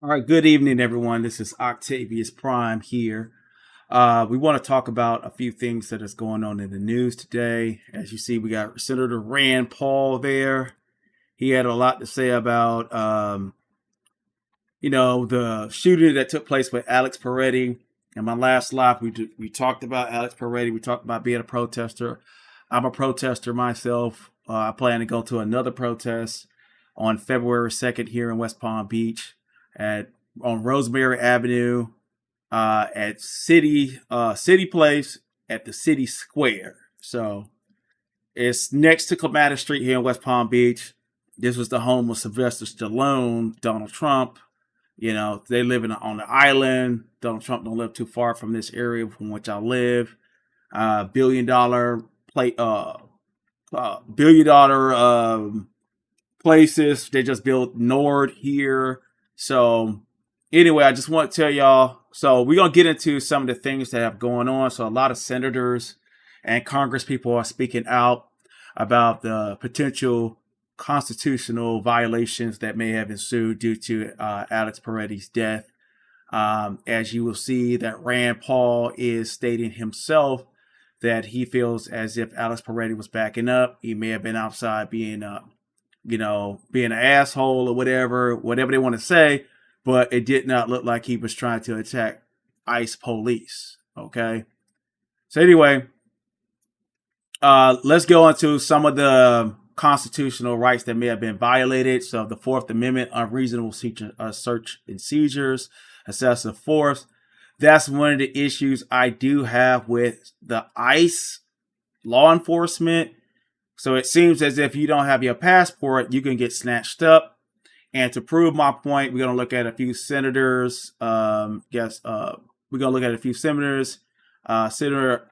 All right, good evening, everyone. This is Octavius Prime here. We want to talk about a few things that is going on in the news today. As you see, we got Senator Rand Paul there. He had a lot to say about, the shooting that took place with Alex Peretti. In my last live, we talked about Alex Peretti. We talked about being a protester. I'm a protester myself. I plan to go to another protest on February 2nd here in West Palm Beach at on Rosemary Avenue at City Place at the City Square. So it's next to Comatose Street here in West Palm Beach. This was the home of Sylvester Stallone, Donald Trump. You know, they live on the island. Donald Trump don't live too far from this area from which I live. Billion dollar play billion dollar places. They just built Nord here. So anyway, I just want to tell y'all. So we're gonna get into some of the things that have going on. So a lot of senators and Congress people are speaking out about the potential constitutional violations that may have ensued due to Alex Peretti's death. As you will see, that Rand Paul is stating himself that he feels as if Alex Peretti was backing up. He may have been outside being being an asshole or whatever they want to say, but it did not look like he was trying to attack ICE police. Okay. So anyway, let's go into some of the constitutional rights that may have been violated. So the Fourth Amendment, unreasonable search and seizures, excessive force. That's one of the issues I do have with the ICE law enforcement. So it seems as if you don't have your passport, you can get snatched up. And to prove my point, we're going to look at a few senators. We're going to look at a few senators. Senator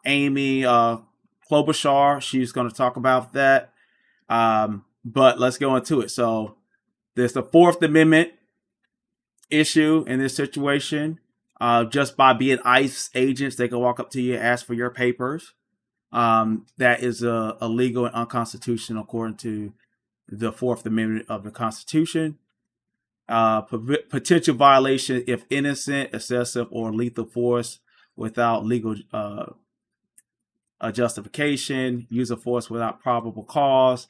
Amy Klobuchar, she's going to talk about that. But let's go into it. So there's the Fourth Amendment issue in this situation. Just by being ICE agents, they can walk up to you and ask for your papers. That is illegal and unconstitutional according to the Fourth Amendment of the Constitution. Potential violation if innocent, excessive, or lethal force without legal justification, use of force without probable cause,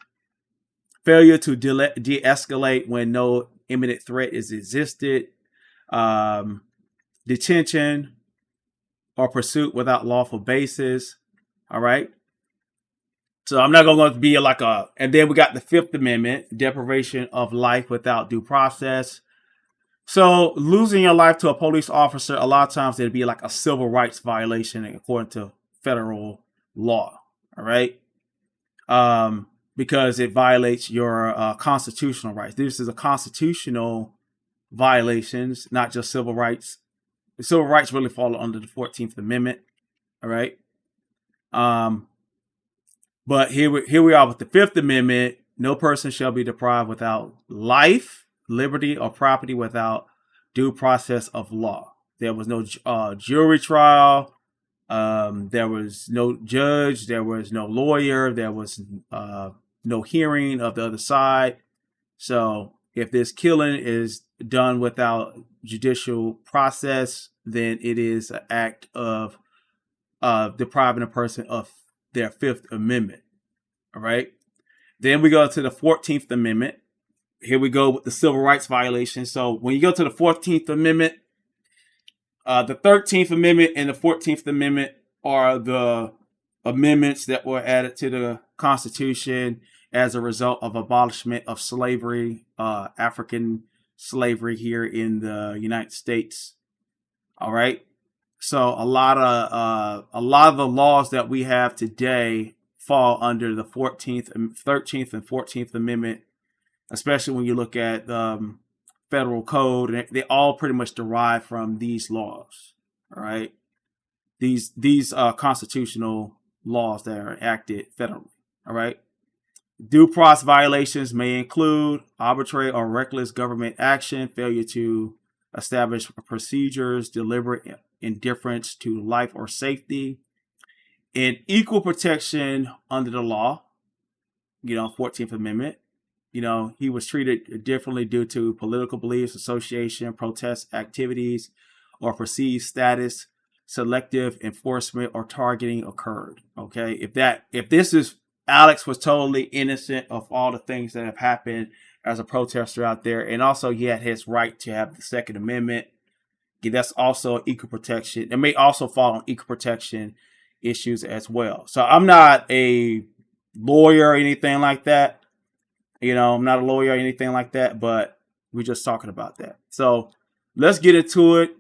failure to de-escalate when no imminent threat is existed, detention or pursuit without lawful basis. All right. So I'm not going to be like and then we got the Fifth Amendment, deprivation of life without due process. So losing your life to a police officer, a lot of times it'd be like a civil rights violation according to federal law. All right. Because it violates your constitutional rights. This is a constitutional violations, not just civil rights. The civil rights really fall under the 14th Amendment. All right. But here we are with the Fifth Amendment. No person shall be deprived without life, liberty, or property without due process of law. There was no jury trial. There was no judge. There was no lawyer. There was no hearing of the other side. So if this killing is done without judicial process, then it is an act of depriving a person of their Fifth Amendment. All right. Then we go to the 14th Amendment. Here we go with the civil rights violation. So when you go to the 14th Amendment, the 13th Amendment and the 14th Amendment are the amendments that were added to the Constitution as a result of abolishment of slavery, African slavery here in the United States. All right. So a lot of the laws that we have today fall under the 14th, 13th, and 14th Amendment, especially when you look at federal code, and they all pretty much derive from these laws. All right, these constitutional laws that are enacted federally. All right, due process violations may include arbitrary or reckless government action, failure to establish procedures, deliberate indifference to life or safety, and equal protection under the law, 14th Amendment, he was treated differently due to political beliefs, association, protest activities, or perceived status. Selective enforcement or targeting occurred. Okay, if this is Alex was totally innocent of all the things that have happened as a protester out there, and also he had his right to have the Second Amendment. That's also equal protection. It may also fall on equal protection issues as well. So I'm not a lawyer or anything like that. I'm not a lawyer or anything like that, but we're just talking about that. So let's get into it.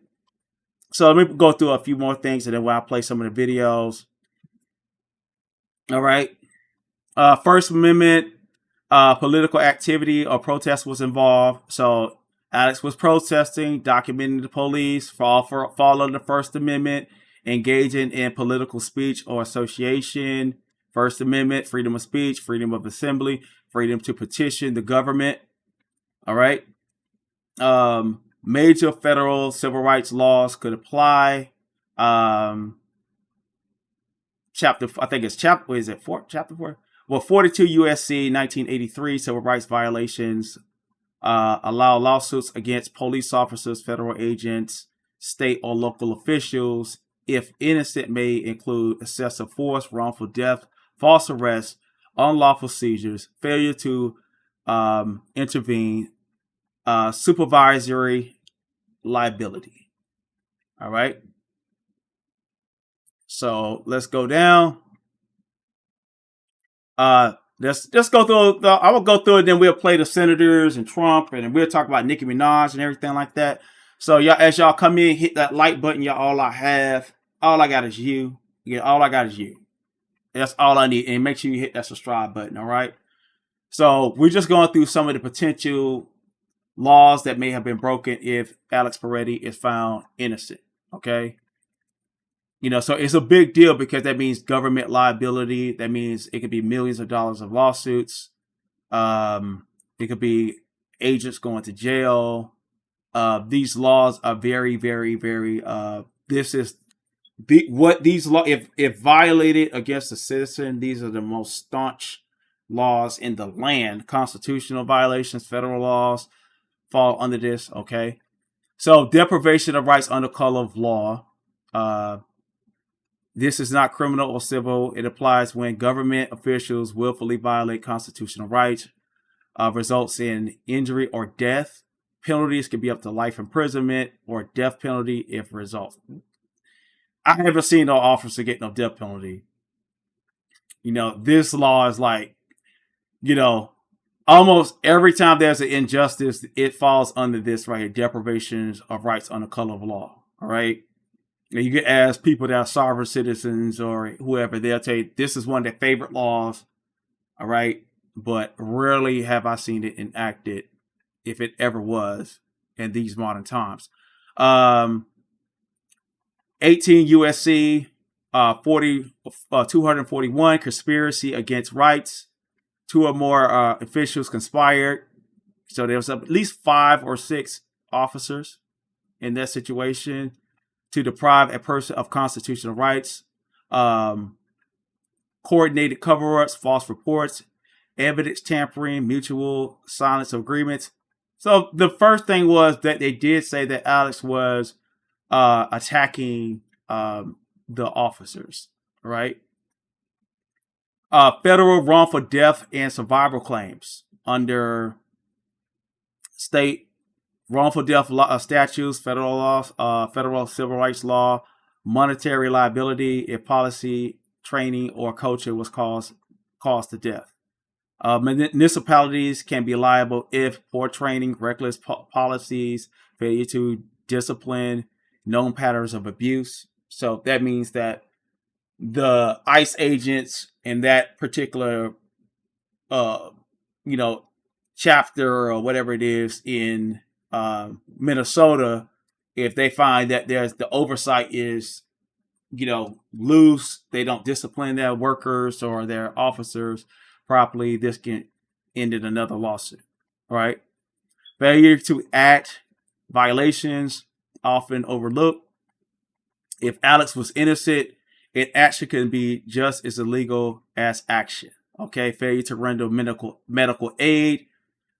So let me go through a few more things, and then I'll play some of the videos. All right. First Amendment, political activity or protest was involved. So Alex was protesting, documenting the police, fall under the First Amendment, engaging in political speech or association. First Amendment, freedom of speech, freedom of assembly, freedom to petition the government. All right. Major federal civil rights laws could apply. Chapter 4? Well, 42 USC 1983 civil rights violations allow lawsuits against police officers, federal agents, state or local officials, if innocent, may include excessive force, wrongful death, false arrest, unlawful seizures, failure to intervene, supervisory liability. All right. So let's go down. Let's go through. I will go through it. Then we'll play the senators and Trump, and we'll talk about Nicki Minaj and everything like that. So y'all, as y'all come in, hit that like button. Y'all, all I got is you. All I got is you. That's all I need. And make sure you hit that subscribe button. All right. So we're just going through some of the potential laws that may have been broken if Alex Pretti is found innocent. Okay. So it's a big deal because that means government liability. That means it could be millions of dollars of lawsuits. It could be agents going to jail. These laws are very, very, very. This is these law. If violated against a citizen, these are the most staunch laws in the land. Constitutional violations, federal laws fall under this. Okay, so deprivation of rights under color of law. This is not criminal or civil. It applies when government officials willfully violate constitutional rights, results in injury or death. Penalties can be up to life imprisonment or death penalty if results. I haven't seen no officer get no death penalty. This law is like, almost every time there's an injustice, it falls under this right here, deprivations of rights under color of law. All right. You can ask people that are sovereign citizens or whoever, they'll tell you this is one of their favorite laws. All right. But rarely have I seen it enacted, if it ever was, in these modern times. 18 USC 241, conspiracy against rights. 2 or more officials conspired. So there was at least 5 or 6 officers in that situation to deprive a person of constitutional rights. Coordinated cover-ups, false reports, evidence tampering, mutual silence of agreements. So the first thing was that they did say that Alex was attacking the officers, right? Federal wrongful death and survival claims under state wrongful death statutes, federal laws, federal civil rights law, monetary liability if policy, training, or culture was caused to death. Municipalities can be liable if poor training, reckless policies, failure to discipline, known patterns of abuse. So that means that the ICE agents in that particular, chapter or whatever it is in Minnesota, if they find that the oversight is, loose, they don't discipline their workers or their officers properly, this can end in another lawsuit, right? Failure to act, violations, often overlooked. If Alex was innocent, it actually can be just as illegal as action. Okay, failure to render medical aid,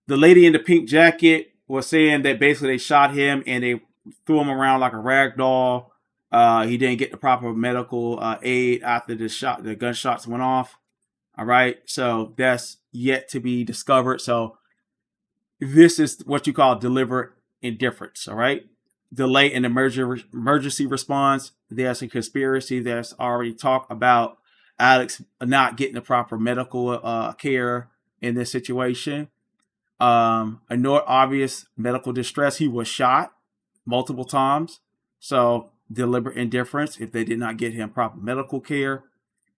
The lady in the pink jacket was saying that basically they shot him and they threw him around like a rag doll. He didn't get the proper medical aid after the gunshots went off. All right, so that's yet to be discovered. So this is what you call deliberate indifference. All right, delay in emergency response. There's a conspiracy that's already talked about Alex not getting the proper medical care in this situation. Ignore obvious medical distress. He was shot multiple times. So deliberate indifference if they did not get him proper medical care.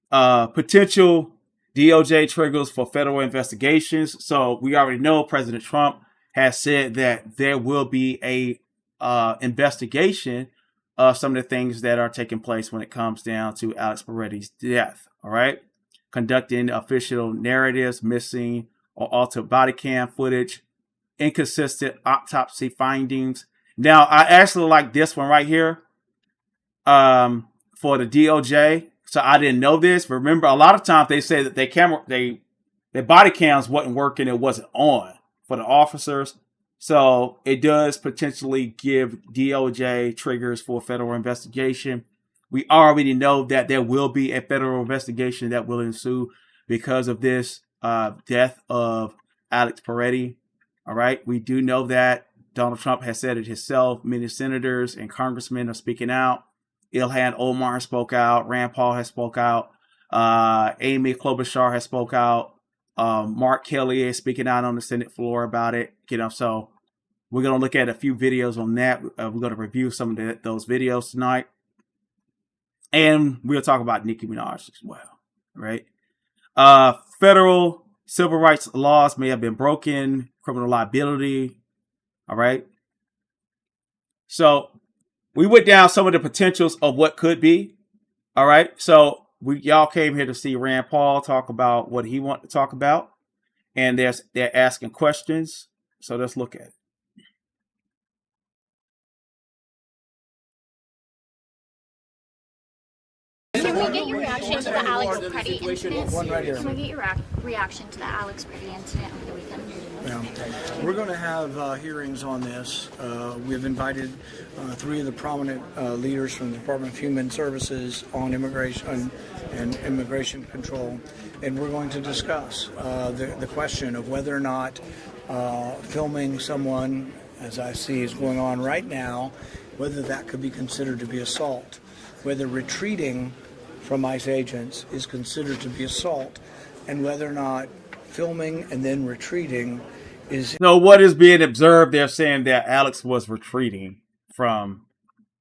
Potential DOJ triggers for federal investigations. So we already know President Trump has said that there will be a investigation of some of the things that are taking place when it comes down to Alex Pretti's death. All right. Conducting official narratives, missing or altered body cam footage, inconsistent autopsy findings. Now, I actually like this one right here for the DOJ. So I didn't know this. Remember, a lot of times they say that their body cams wasn't working. It wasn't on for the officers. So it does potentially give DOJ triggers for a federal investigation. We already know that there will be a federal investigation that will ensue because of this death of Alex Pretti. All right. We do know that Donald Trump has said it himself. Many senators and congressmen are speaking out. Ilhan Omar spoke out. Rand Paul has spoke out. Amy Klobuchar has spoke out. Mark Kelly is speaking out on the Senate floor about it. So we're going to look at a few videos on that. We're going to review some of those videos tonight. And we'll talk about Nicki Minaj as well. Right. Federal civil rights laws may have been broken. Criminal liability. All right. So we went down some of the potentials of what could be. All right. So y'all came here to see Rand Paul talk about what he wanted to talk about. And they're asking questions. So let's look at it. Can we get your reaction to the Alex Pretti incident? One right here. Can we get your reaction to the Alex Pretti incident over the weekend? Yeah. We're going to have hearings on this. We've invited 3 of the prominent leaders from the Department of Human Services on immigration and immigration control, and we're going to discuss the question of whether or not filming someone, as I see is going on right now, whether that could be considered to be assault, whether retreating from ICE agents is considered to be assault, and whether or not filming and then retreating is... No, what is being observed, they're saying that Alex was retreating from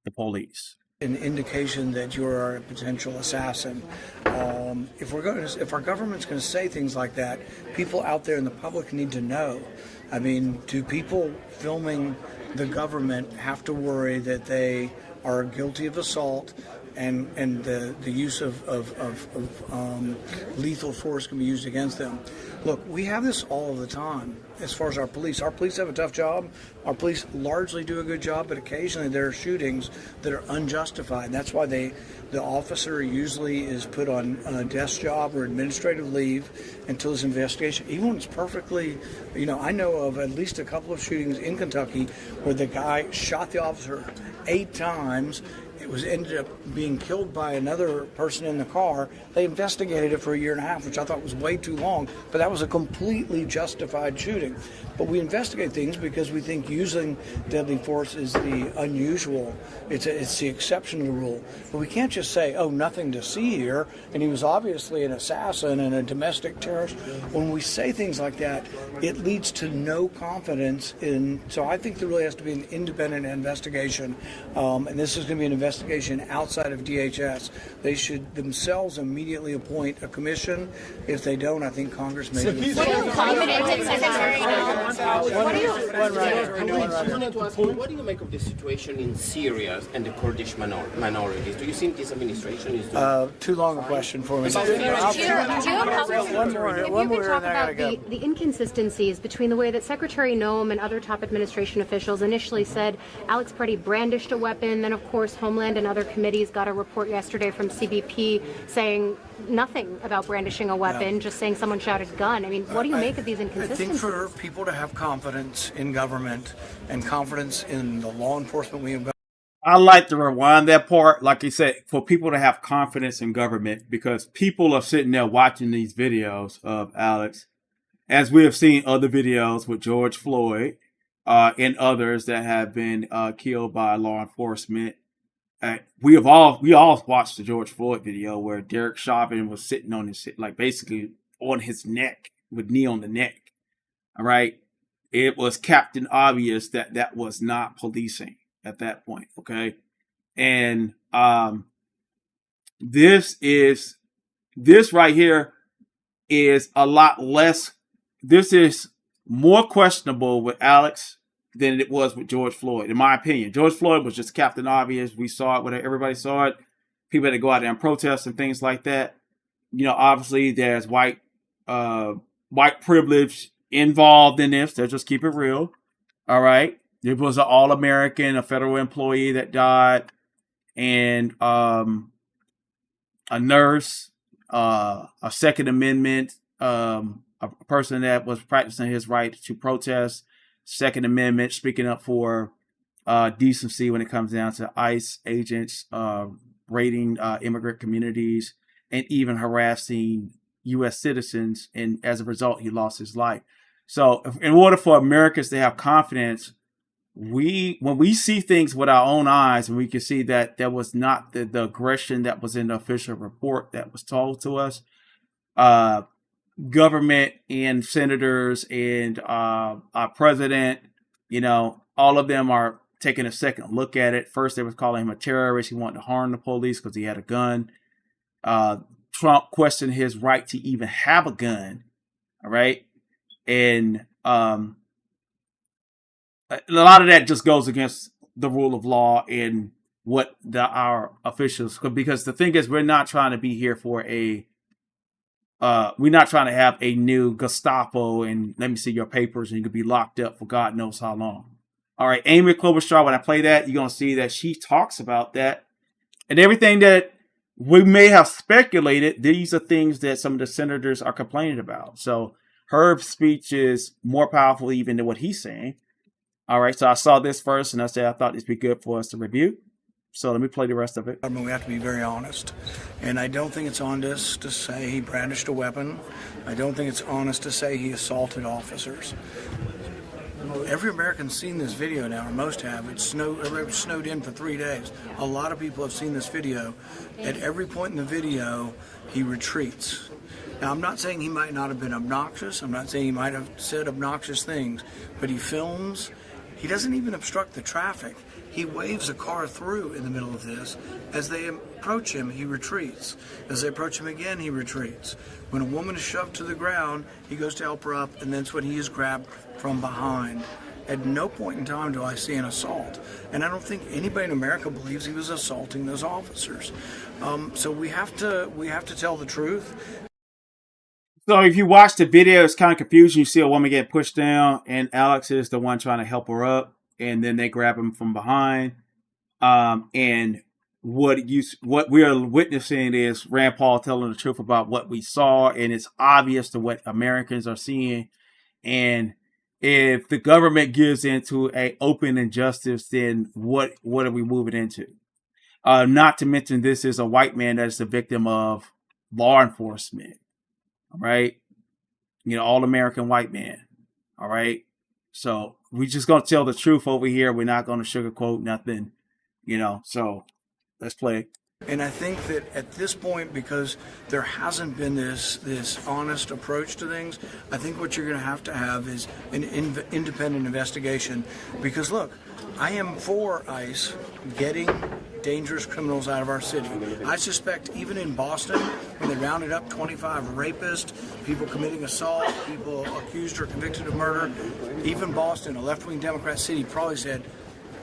the police. An indication that you're a potential assassin. If our government's going to say things like that, people out there in the public need to know. I mean, do people filming the government have to worry that they are guilty of assault and the use of lethal force can be used against them? Look, we have this all of the time as far as our police. Our police have a tough job. Our police largely do a good job, but occasionally there are shootings that are unjustified. That's why the officer usually is put on a desk job or administrative leave until his investigation. Even when it's perfectly, I know of at least a couple of shootings in Kentucky where the guy shot the officer 8 times. It ended up being killed by another person in the car. They investigated it for 1.5 years, which I thought was way too long, but that was a completely justified shooting. But we investigate things because we think using deadly force is the unusual. It's the exception to the rule. But we can't just say, oh, nothing to see here, and he was obviously an assassin and a domestic terrorist. When we say things like that, it leads to no confidence in... So I think there really has to be an independent investigation, and this is going to be an investigation outside of DHS. They should themselves immediately appoint a commission. If they don't, I think Congress may... What do you make of the situation in Syria and the Kurdish minorities? Do you think this administration is doing... Too long a question for me. One more, talk about the inconsistencies between the way that Secretary Noem and other top administration officials initially said Alex Pretti brandished a weapon, then of course Homeland and other committees got a report yesterday from CBP saying nothing about brandishing a weapon, just saying someone shouted gun. I mean, what do you make of these I inconsistencies? think for people to have confidence in government and confidence in the law enforcement we have, I like to rewind that part. Like you said, for people to have confidence in government, because people are sitting there watching these videos of Alex, as we have seen other videos with George Floyd and others that have been killed by law enforcement. We all watched the George Floyd video where Derek Chauvin was sitting on his, like, basically on his neck with knee on the neck. All right. It was Captain Obvious that that was not policing at that point. Okay. And this right here is a lot less. This is more questionable with Alex than it was with George Floyd, in my opinion. George Floyd was just Captain Obvious. We saw it, whether everybody saw it. People had to go out there and protest and things like that. You know, obviously there's white privilege involved in this. They'll just keep it real. All right. It was an All-American, a federal employee that died, and a nurse, a Second Amendment, a person that was practicing his right to protest, Second Amendment, speaking up for decency when it comes down to ICE agents raiding immigrant communities and even harassing U.S. citizens. And as a result, he lost his life. So in order for Americans to have confidence, when we see things with our own eyes, and we can see that there was not the aggression that was in the official report that was told to us, government and senators and our president, you know, all of them are taking a second look at it. First, they was calling him a terrorist. He wanted to harm the police because he had a gun. Trump questioned his right to even have a gun. All right. And a lot of that just goes against the rule of law and what our officials, because the thing is, we're not trying to be here for we're not trying to have a new Gestapo and let me see your papers and you could be locked up for God knows how long. All right. Amy Klobuchar, when I play that, you're going to see that she talks about that and everything that we may have speculated. These are things that some of the senators are complaining about. So her speech is more powerful even than what he's saying. All right, so I saw this first, and I said I thought this would be good for us to review. So let me play the rest of it. I mean, we have to be very honest. And I don't think it's honest to say he brandished a weapon. I don't think it's honest to say he assaulted officers. Every American's seen this video now, or most have. It snowed in for 3 days. A lot of people have seen this video. At every point in the video, he retreats. Now, I'm not saying he might not have been obnoxious. I'm not saying he might have said obnoxious things. But he films. He doesn't even obstruct the traffic. He waves a car through in the middle of this. As they approach him, he retreats. As they approach him again, he retreats. When a woman is shoved to the ground, he goes to help her up, and that's when he is grabbed from behind. At no point in time do I see an assault. And I don't think anybody in America believes he was assaulting those officers. So we have to tell the truth. So if you watch the video, it's kind of confusing. You see a woman get pushed down, and Alex is the one trying to help her up, and then they grab him from behind. And what we are witnessing is Rand Paul telling the truth about what we saw, and it's obvious to what Americans are seeing. And if the government gives into an open injustice, then what are we moving into? Not to mention, this is a white man that is the victim of law enforcement. All right. You know, all-American white man. All right. So we just going to tell the truth over here. We're not going to sugarcoat nothing, you know. So let's play. And I think that at this point, because there hasn't been this honest approach to things, I think what you're going to have is an independent investigation. Because look, I am for ICE getting dangerous criminals out of our city. I suspect even in Boston, when they rounded up 25 rapists, people committing assault, people accused or convicted of murder, even Boston, a left-wing Democrat city, probably said,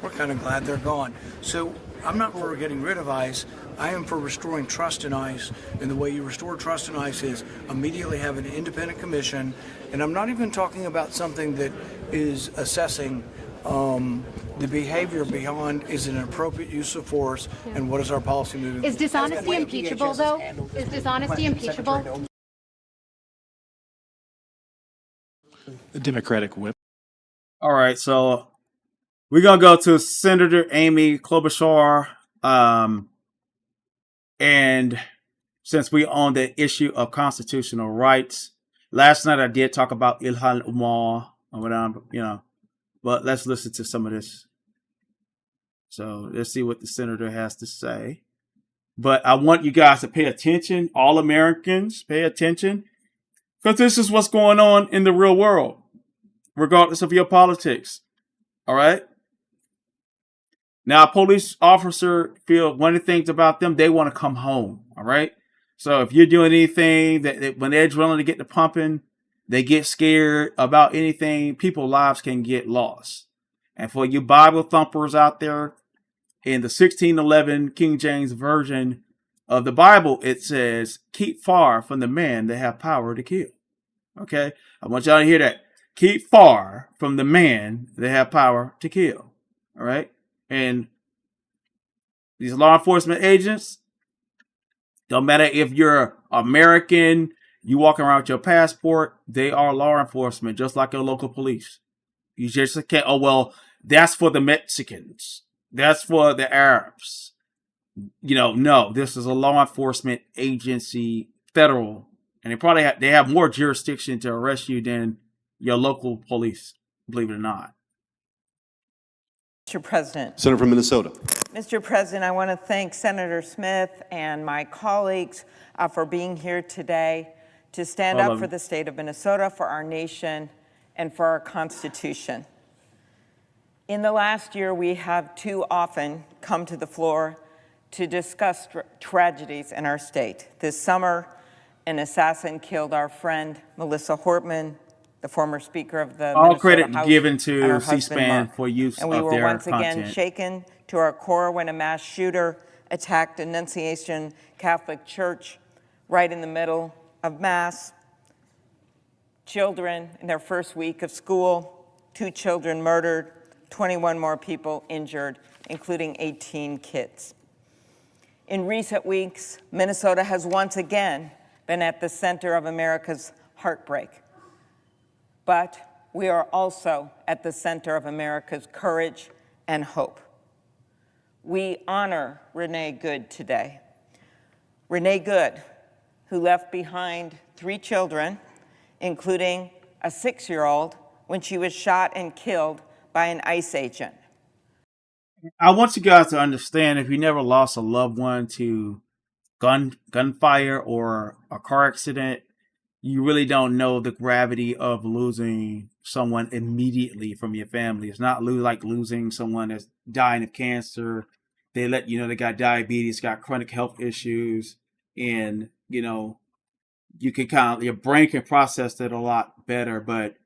we're kind of glad they're gone. So I'm not for getting rid of ICE. I am for restoring trust in ICE. And the way you restore trust in ICE is immediately have an independent commission. And I'm not even talking about something that is assessing the behavior beyond is an appropriate use of force, and what is our policy moving forward. Is dishonesty impeachable, though? Is dishonesty impeachable? The Democratic whip. All right, so we're gonna go to Senator Amy Klobuchar, and since we on the issue of constitutional rights, last night I did talk about Ilhan Omar or whatever, but let's listen to some of this. So let's see what the senator has to say. But I want you guys to pay attention, all Americans, pay attention, because this is what's going on in the real world, regardless of your politics. All right? Now, a police officer feel one of the things about them, they want to come home. All right? So if you're doing anything that when they're drilling to get the pumping, they get scared about anything, people's lives can get lost. And for you Bible thumpers out there, in the 1611 King James Version of the Bible, it says, keep far from the man that have power to kill. Okay? I want y'all to hear that. Keep far from the man that have power to kill. All right? And these law enforcement agents, don't matter if you're American, you walk around with your passport, they are law enforcement, just like your local police. You just can't, oh, well, that's for the Mexicans. That's for the Arabs. No, this is a law enforcement agency, federal, and they have more jurisdiction to arrest you than your local police, believe it or not. Mr. President. Senator from Minnesota. Mr. President, I want to thank Senator Smith and my colleagues for being here today to stand up for the state of Minnesota, for our nation, and for our Constitution. In the last year, we have too often come to the floor to discuss tragedies in our state. This summer, an assassin killed our friend Melissa Hortman, the former Speaker of the All Minnesota credit House, given to and her husband, C-SPAN Mark. for use And we of were their once content. again shaken to our core when a mass shooter attacked Annunciation Catholic Church right in the middle of Mass. Children in their first week of school, 2 children murdered, 21 more people injured, including 18 kids. In recent weeks, Minnesota has once again been at the center of America's heartbreak. But we are also at the center of America's courage and hope. We honor Renee Good today. Renee Good, who left behind 3 children, including a 6-year-old, when she was shot and killed by an ICE agent. I want you guys to understand, if you never lost a loved one to gunfire or a car accident, you really don't know the gravity of losing someone immediately from your family. It's not like losing someone that's dying of cancer. They let you know they got diabetes, got chronic health issues, and you can your brain can process that a lot better. But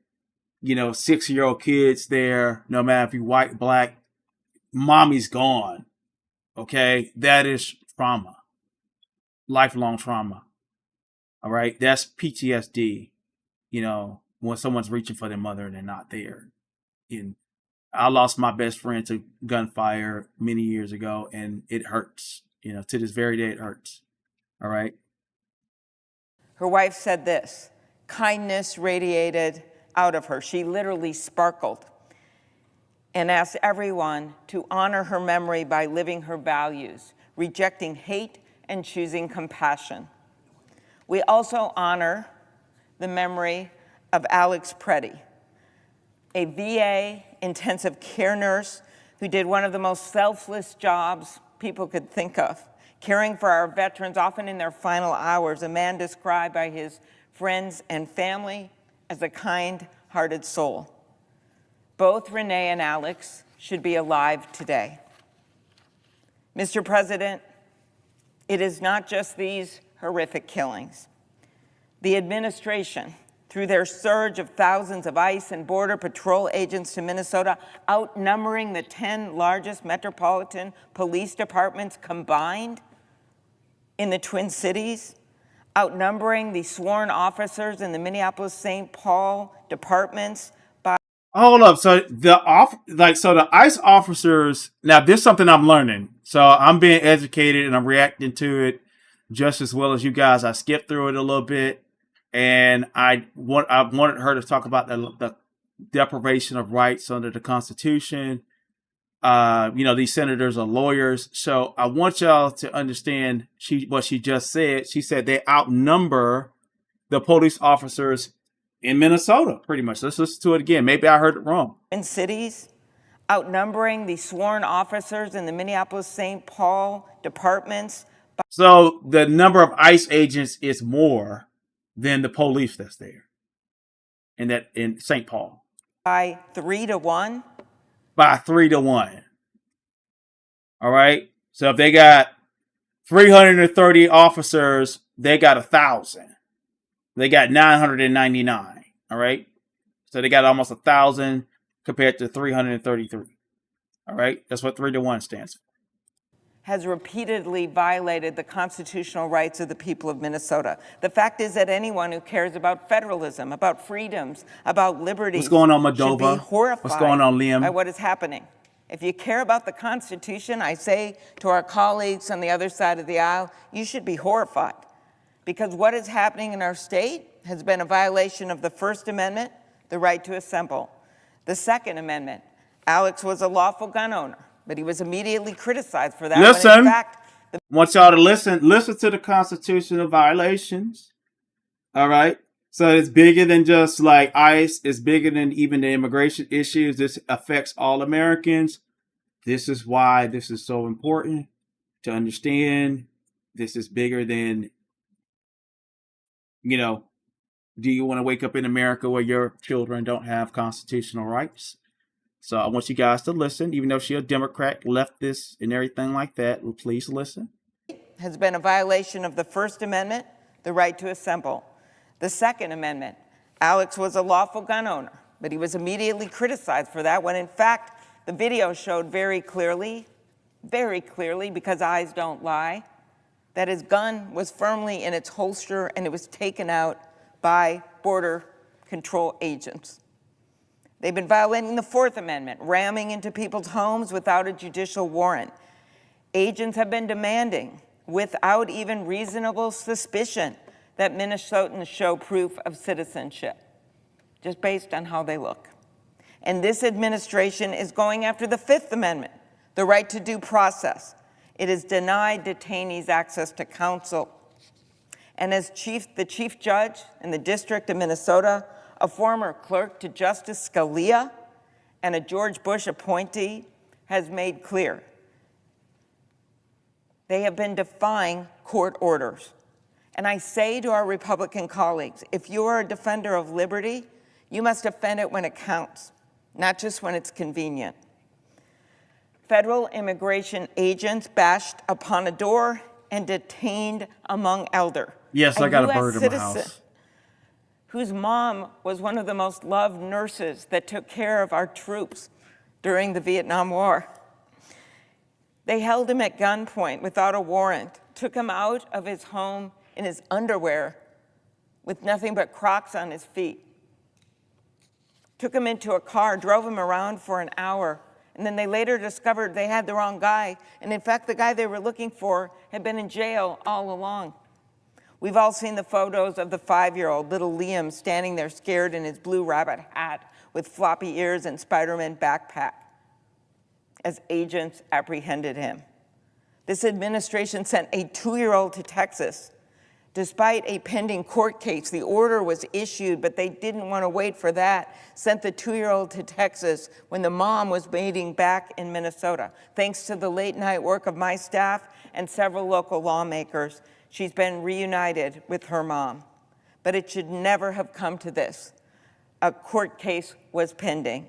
6-year-old kids there, no matter if you're white, black, mommy's gone. Okay, that is trauma, lifelong trauma. All right, that's PTSD. When someone's reaching for their mother and they're not there. And I lost my best friend to gunfire many years ago, and it hurts. To this very day, it hurts. All right. Her wife said this: kindness radiated out of her. She literally sparkled, and asked everyone to honor her memory by living her values, rejecting hate and choosing compassion. We also honor the memory of Alex Pretti, a VA intensive care nurse who did one of the most selfless jobs people could think of, caring for our veterans, often in their final hours, a man described by his friends and family as a kind-hearted soul. Both Renee and Alex should be alive today. Mr. President, it is not just these horrific killings. The administration, through their surge of thousands of ICE and Border Patrol agents to Minnesota, outnumbering the 10 largest metropolitan police departments combined in the Twin Cities, outnumbering the sworn officers in the Minneapolis-St. Paul departments by... Hold up. So the ICE officers. Now, this is something I'm learning. So I'm being educated and I'm reacting to it just as well as you guys. I skipped through it a little bit, and I wanted her to talk about the deprivation of rights under the Constitution. These senators are lawyers, so I want y'all to understand what she just said. She said they outnumber the police officers in Minnesota, pretty much. Let's listen to it again. Maybe I heard it wrong. In cities, outnumbering the sworn officers in the Minneapolis-St. Paul departments. So the number of ICE agents is more than the police that's there in St. Paul. By 3-1. By 3-1. All right. So if they got 330 officers, they got 1,000. They got 999. All right. So they got almost 1,000 compared to 333. All right. That's what 3-1 stands for. Has repeatedly violated the constitutional rights of the people of Minnesota. The fact is that anyone who cares about federalism, about freedoms, about liberties, what's going on, Moldova? Should be horrified what's going on, Liam? By what is happening. If you care about the Constitution, I say to our colleagues on the other side of the aisle, you should be horrified, because what is happening in our state has been a violation of the First Amendment, the right to assemble. The Second Amendment, Alex was a lawful gun owner, but he was immediately criticized for that. Listen, when in fact, want y'all to listen to the constitutional violations. All right. So it's bigger than just like ICE. It's bigger than even the immigration issues. This affects all Americans. This is why this is so important to understand. This is bigger than, do you want to wake up in America where your children don't have constitutional rights? So I want you guys to listen, even though she's a Democrat, leftist, and everything like that. Well, please listen. Has been a violation of the First Amendment, the right to assemble. The Second Amendment, Alex was a lawful gun owner, but he was immediately criticized for that, when in fact, the video showed very clearly, because eyes don't lie, that his gun was firmly in its holster and it was taken out by Border Control agents. They've been violating the Fourth Amendment, ramming into people's homes without a judicial warrant. Agents have been demanding, without even reasonable suspicion, that Minnesotans show proof of citizenship, just based on how they look. And this administration is going after the Fifth Amendment, the right to due process. It has denied detainees access to counsel. And as the chief judge in the District of Minnesota, a former clerk to Justice Scalia, and a George Bush appointee has made clear, they have been defying court orders. And I say to our Republican colleagues, if you are a defender of liberty, you must defend it when it counts, not just when it's convenient. Federal immigration agents bashed upon a door and detained among elder. Yes, I got a bird in my house. Whose mom was one of the most loved nurses that took care of our troops during the Vietnam War. They held him at gunpoint without a warrant, took him out of his home in his underwear with nothing but Crocs on his feet, took him into a car, drove him around for an hour, and then they later discovered they had the wrong guy, and in fact the guy they were looking for had been in jail all along. We've all seen the photos of the 5-year-old little Liam standing there scared in his blue rabbit hat with floppy ears and Spider-Man backpack as agents apprehended him. This administration sent a 2-year-old to Texas. Despite a pending court case, the order was issued, but they didn't want to wait for that, sent the 2-year-old to Texas when the mom was waiting back in Minnesota. Thanks to the late night work of my staff and several local lawmakers, she's been reunited with her mom. But it should never have come to this. A court case was pending,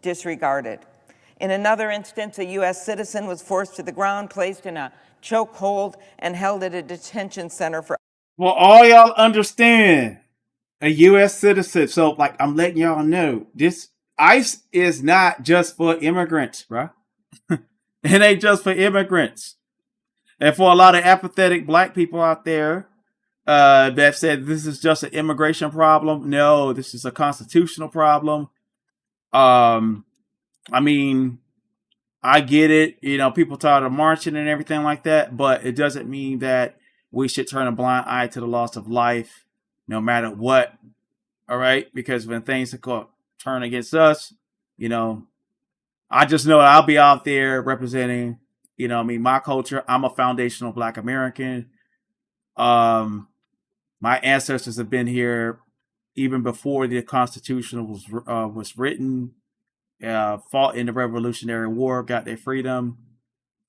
disregarded. In another instance, a U.S. citizen was forced to the ground, placed in a chokehold, and held at a detention center for... Well, all y'all understand, a U.S. citizen. So, like, I'm letting y'all know, this ICE is not just for immigrants, bro. It ain't just for immigrants. And for a lot of apathetic black people out there that said this is just an immigration problem, no, this is a constitutional problem. I mean, I get it. You know, people tired of marching and everything like that, but it doesn't mean that we should turn a blind eye to the loss of life, no matter what. All right, because when things turn against us, you know, I just know I'll be out there representing, you know, my culture. I'm a foundational Black American. My ancestors have been here even before the Constitution was written. Fought in the Revolutionary War, got their freedom,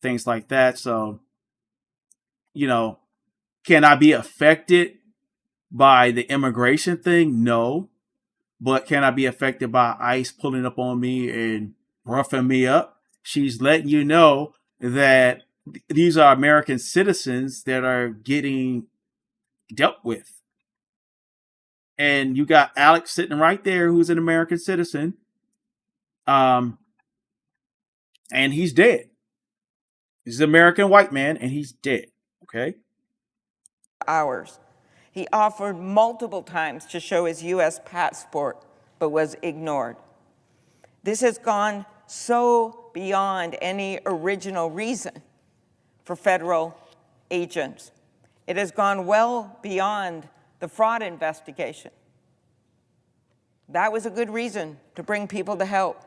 things like that. So, you know, can I be affected by the immigration thing? No. But can I be affected by ICE pulling up on me and roughing me up? She's letting you know that these are American citizens that are getting dealt with. And you got Alex sitting right there, who's an American citizen. And he's dead. He's an American white man, and he's dead. Okay? Hours. He offered multiple times to show his U.S. passport, but was ignored. This has gone so beyond any original reason for federal agents. It has gone well beyond the fraud investigation. That was a good reason to bring people to help.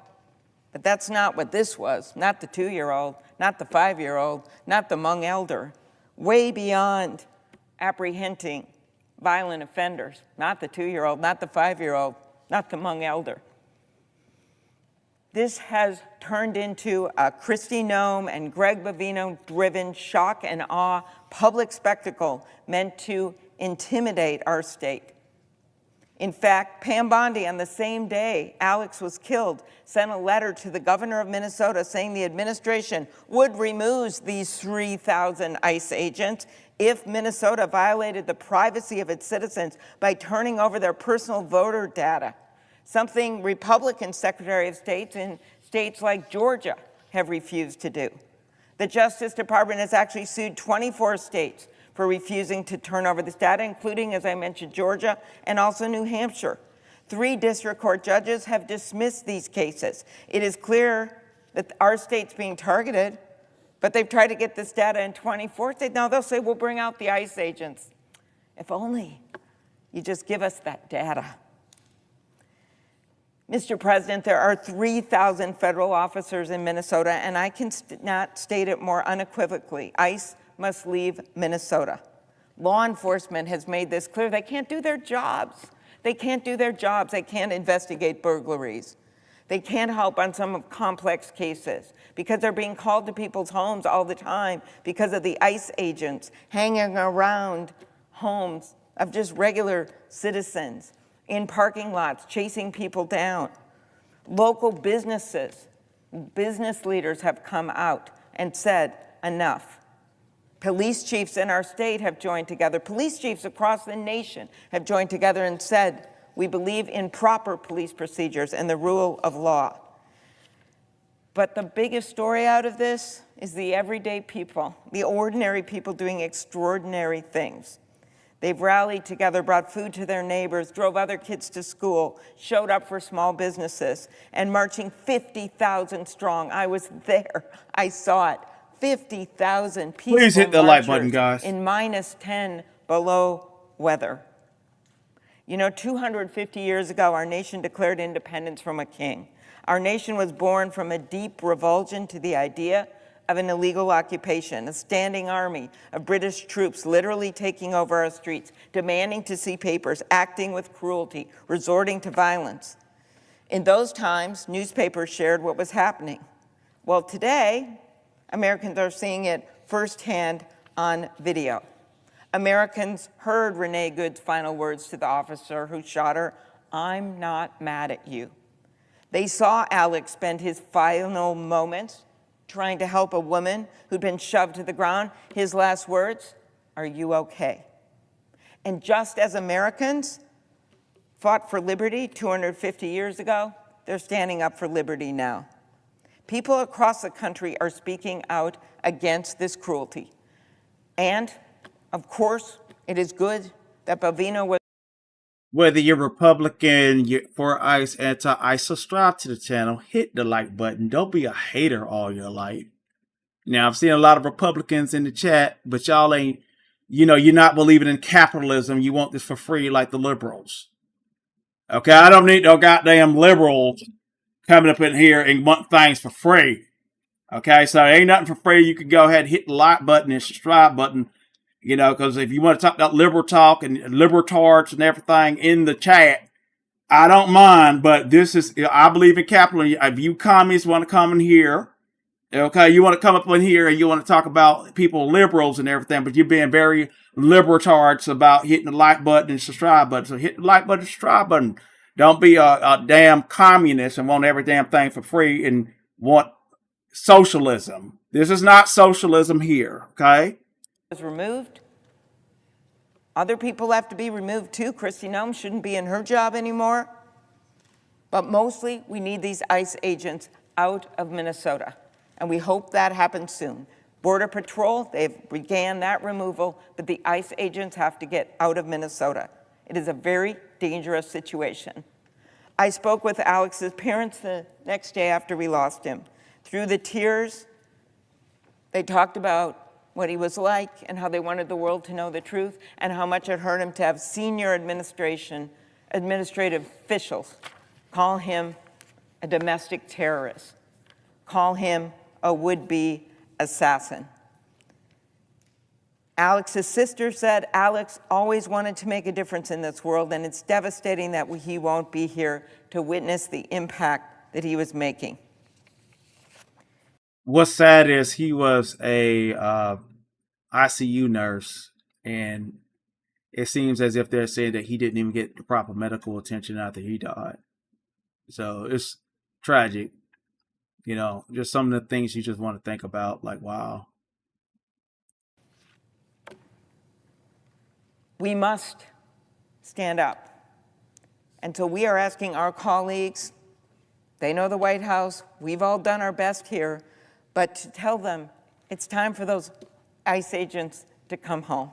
But that's not what this was. Not the 2-year-old, not the 5-year-old, not the Hmong elder. Way beyond apprehending violent offenders. Not the 2-year-old, not the 5-year-old, not the Hmong elder. This has turned into a Kristi Noem and Greg Bavino-driven shock and awe public spectacle meant to intimidate our state. In fact, Pam Bondi, on the same day Alex was killed, sent a letter to the governor of Minnesota saying the administration would remove these 3,000 ICE agents if Minnesota violated the privacy of its citizens by turning over their personal voter data, something Republican Secretary of States in states like Georgia have refused to do. The Justice Department has actually sued 24 states for refusing to turn over this data, including, as I mentioned, Georgia and also New Hampshire. 3 district court judges have dismissed these cases. It is clear that our state's being targeted, but they've tried to get this data in 24 states. Now they'll say, we'll bring out the ICE agents. If only you just give us that data. Mr. President, there are 3,000 federal officers in Minnesota, and I can not state it more unequivocally. ICE must leave Minnesota. Law enforcement has made this clear. They can't do their jobs. They can't do their jobs. They can't investigate burglaries. They can't help on some complex cases because they're being called to people's homes all the time because of the ICE agents hanging around homes of just regular citizens, in parking lots, chasing people down. Local businesses, business leaders have come out and said, enough. Police chiefs in our state have joined together. Police chiefs across the nation have joined together and said, we believe in proper police procedures and the rule of law. But the biggest story out of this is the everyday people, the ordinary people doing extraordinary things. They've rallied together, brought food to their neighbors, drove other kids to school, showed up for small businesses, and marching 50,000 strong. I was there. I saw it. 50,000 people. Please hit the like button, guys. In -10 below weather. You know, 250 years ago, our nation declared independence from a king. Our nation was born from a deep revulsion to the idea of an illegal occupation, a standing army of British troops literally taking over our streets, demanding to see papers, acting with cruelty, resorting to violence. In those times, newspapers shared what was happening. Well, today, Americans are seeing it firsthand on video. Americans heard Renee Good's final words to the officer who shot her, "I'm not mad at you." They saw Alex spend his final moments trying to help a woman who'd been shoved to the ground. His last words, "Are you okay?" And just as Americans fought for liberty 250 years ago, they're standing up for liberty now. People across the country are speaking out against this cruelty. And, of course, it is good that Bavino was... Whether you're Republican, you're for ICE, anti-ICE, subscribe to the channel, hit the like button. Don't be a hater all your life. Now, I've seen a lot of Republicans in the chat, but y'all ain't, you're not believing in capitalism. You want this for free like the liberals. Okay, I don't need no goddamn liberals coming up in here and want things for free. Okay, so there ain't nothing for free. You can go ahead and hit the like button and subscribe button, because if you want to talk about liberal talk and liberal tarts and everything in the chat, I don't mind, but this is, I believe in capitalism. If you communists want to come in here, okay, you want to come up in here and you want to talk about people, liberals and everything, but you're being very liberal tarts about hitting the like button and subscribe button. So hit the like button, subscribe button. Don't be a damn communist and want every damn thing for free and want socialism. This is not socialism here, okay? Was removed. Other people have to be removed too. Kristi Noem shouldn't be in her job anymore. But mostly, we need these ICE agents out of Minnesota. And we hope that happens soon. Border Patrol, they've began that removal, but the ICE agents have to get out of Minnesota. It is a very dangerous situation. I spoke with Alex's parents the next day after we lost him. Through the tears, they talked about what he was like and how they wanted the world to know the truth and how much it hurt him to have senior administrative officials call him a domestic terrorist, call him a would-be assassin. Alex's sister said Alex always wanted to make a difference in this world, and it's devastating that he won't be here to witness the impact that he was making. What's sad is he was a ICU nurse, and it seems as if they're saying that he didn't even get the proper medical attention after he died. So it's tragic. Just some of the things you just want to think about, like, wow. We must stand up. And so we are asking our colleagues, they know the White House, we've all done our best here, but to tell them it's time for those ICE agents to come home.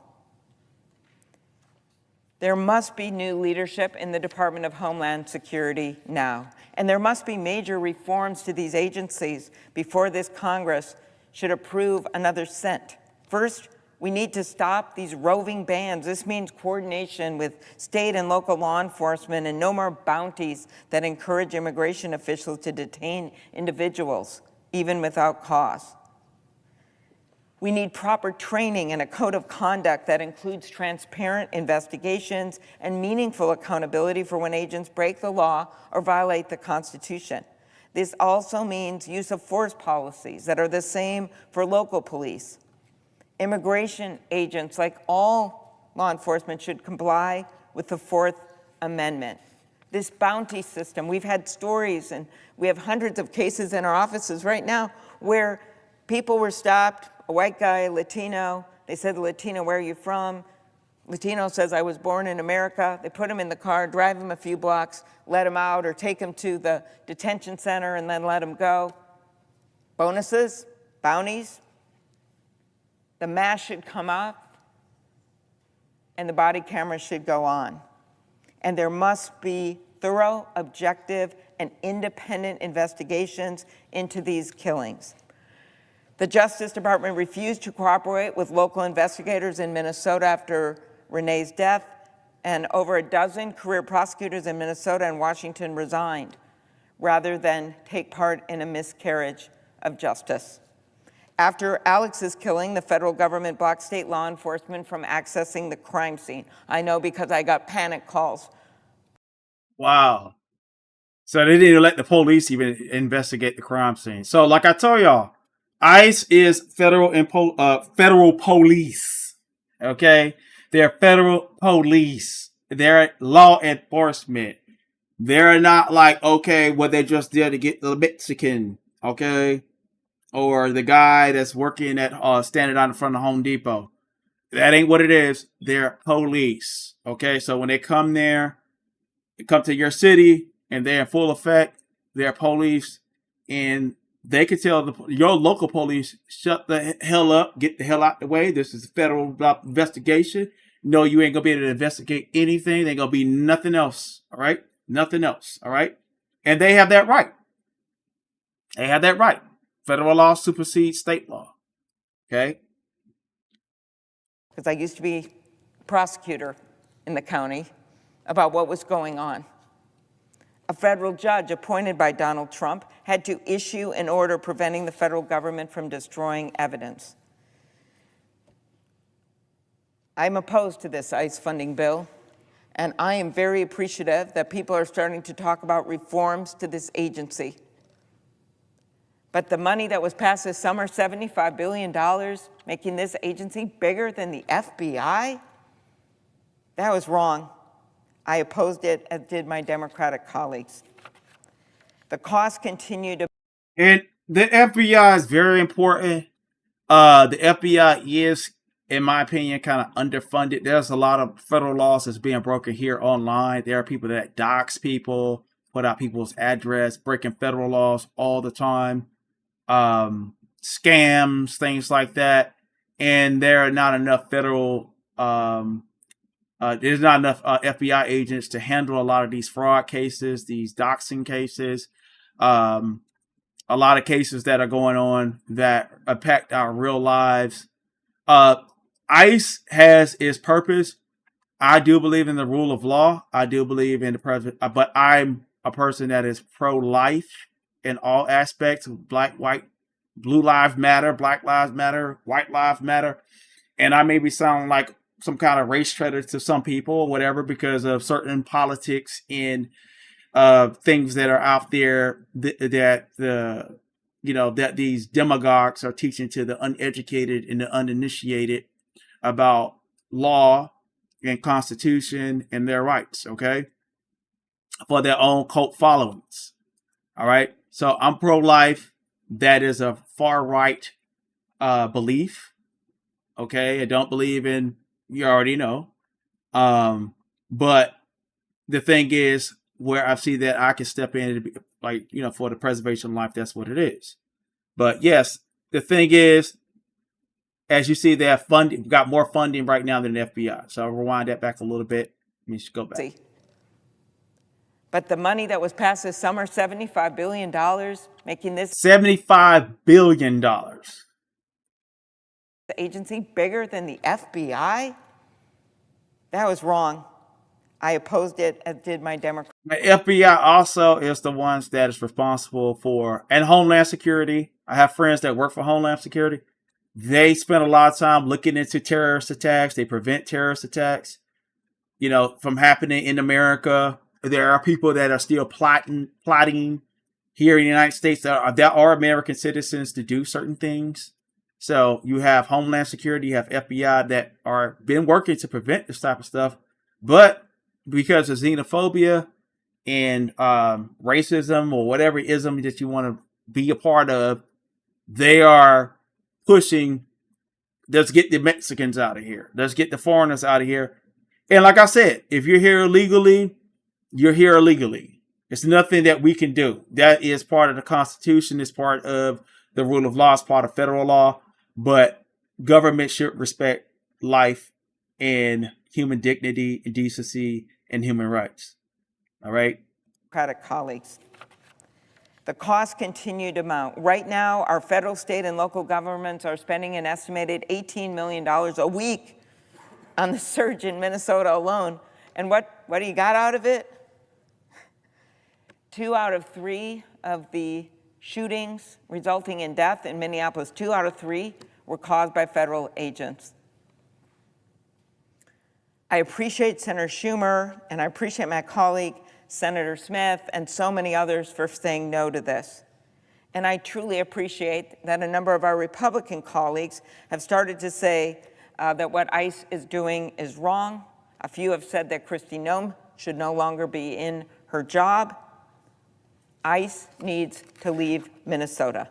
There must be new leadership in the Department of Homeland Security now. And there must be major reforms to these agencies before this Congress should approve another cent. First, we need to stop these roving bans. This means coordination with state and local law enforcement and no more bounties that encourage immigration officials to detain individuals, even without cause. We need proper training and a code of conduct that includes transparent investigations and meaningful accountability for when agents break the law or violate the Constitution. This also means use of force policies that are the same for local police. Immigration agents, like all law enforcement, should comply with the Fourth Amendment. This bounty system, we've had stories and we have hundreds of cases in our offices right now where people were stopped, a white guy, Latino, they said, Latino, where are you from? Latino says, I was born in America. They put him in the car, drive him a few blocks, let him out, or take him to the detention center and then let him go. Bonuses, bounties. The mask should come up and the body camera should go on. And there must be thorough, objective, and independent investigations into these killings. The Justice Department refused to cooperate with local investigators in Minnesota after Renee's death, and over a dozen career prosecutors in Minnesota and Washington resigned rather than take part in a miscarriage of justice. After Alex's killing, the federal government blocked state law enforcement from accessing the crime scene. I know because I got panic calls. Wow. So they didn't let the police even investigate the crime scene. So like I told y'all, ICE is federal police. Okay? They're federal police. They're law enforcement. They're not like, okay, what they just did to get the Mexican, okay? Or the guy that's working at standing out in front of Home Depot. That ain't what it is. They're police. Okay? So when they come there, they come to your city and they're in full effect, they're police, and they can tell your local police, shut the hell up, get the hell out the way. This is a federal investigation. No, you ain't gonna be able to investigate anything. There ain't gonna be nothing else. All right, nothing else. All right, and they have that right. They have that right. Federal law supersedes state law. Okay. Because I used to be prosecutor in the county, about what was going on. A federal judge appointed by Donald Trump had to issue an order preventing the federal government from destroying evidence. I'm opposed to this ICE funding bill, and I am very appreciative that people are starting to talk about reforms to this agency. But the money that was passed this summer, $75 billion, making this agency bigger than the FBI, that was wrong. I opposed it, as did my Democratic colleagues. The costs continue to... And the FBI is very important. The FBI is, in my opinion, kind of underfunded. There's a lot of federal laws that's being broken here online. There are people that dox people, put out people's address, breaking federal laws all the time. Scams, things like that. And there are not enough federal... there's not enough FBI agents to handle a lot of these fraud cases, these doxing cases, a lot of cases that are going on that impact our real lives. ICE has its purpose. I do believe in the rule of law. I do believe in the president, but I'm a person that is pro-life in all aspects. Black, white, blue lives matter, black lives matter, white lives matter. And I maybe sound like some kind of race traitor to some people or whatever because of certain politics and things that are out there that these demagogues are teaching to the uneducated and the uninitiated about law and constitution and their rights, okay, for their own cult followings. All right, so I'm pro-life. That is a far right belief. Okay, I don't believe in, you already know. But the thing is, where I see that I can step in and be, like, for the preservation of life, that's what it is. But yes, the thing is, as you see, they have funding, got more funding right now than the FBI. So I'll rewind that back a little bit. Let me just go back. But the money that was passed this summer, $75 billion, making this $75 billion. The agency bigger than the FBI? That was wrong. I opposed it, as did my Democrat. The FBI also is the ones that is responsible for, and Homeland Security. I have friends that work for Homeland Security. They spend a lot of time looking into terrorist attacks. They prevent terrorist attacks, from happening in America. There are people that are still plotting here in the United States that are American citizens to do certain things. So you have Homeland Security, you have FBI that are been working to prevent this type of stuff. But because of xenophobia and racism or whatever ism that you want to be a part of, they are pushing, let's get the Mexicans out of here. Let's get the foreigners out of here. And like I said, if you're here illegally, you're here illegally. It's nothing that we can do. That is part of the Constitution. It's part of the rule of law. It's part of federal law. But government should respect life and human dignity and decency and human rights. All right? Democratic colleagues. The costs continue to mount. Right now, our federal, state, and local governments are spending an estimated $18 million a week on the surge in Minnesota alone. And what do you got out of it? 2 out of 3 of the shootings resulting in death in Minneapolis, 2 out of 3 were caused by federal agents. I appreciate Senator Schumer, and I appreciate my colleague, Senator Smith, and so many others for saying no to this. And I truly appreciate that a number of our Republican colleagues have started to say that what ICE is doing is wrong. A few have said that Kristi Noem should no longer be in her job. ICE needs to leave Minnesota.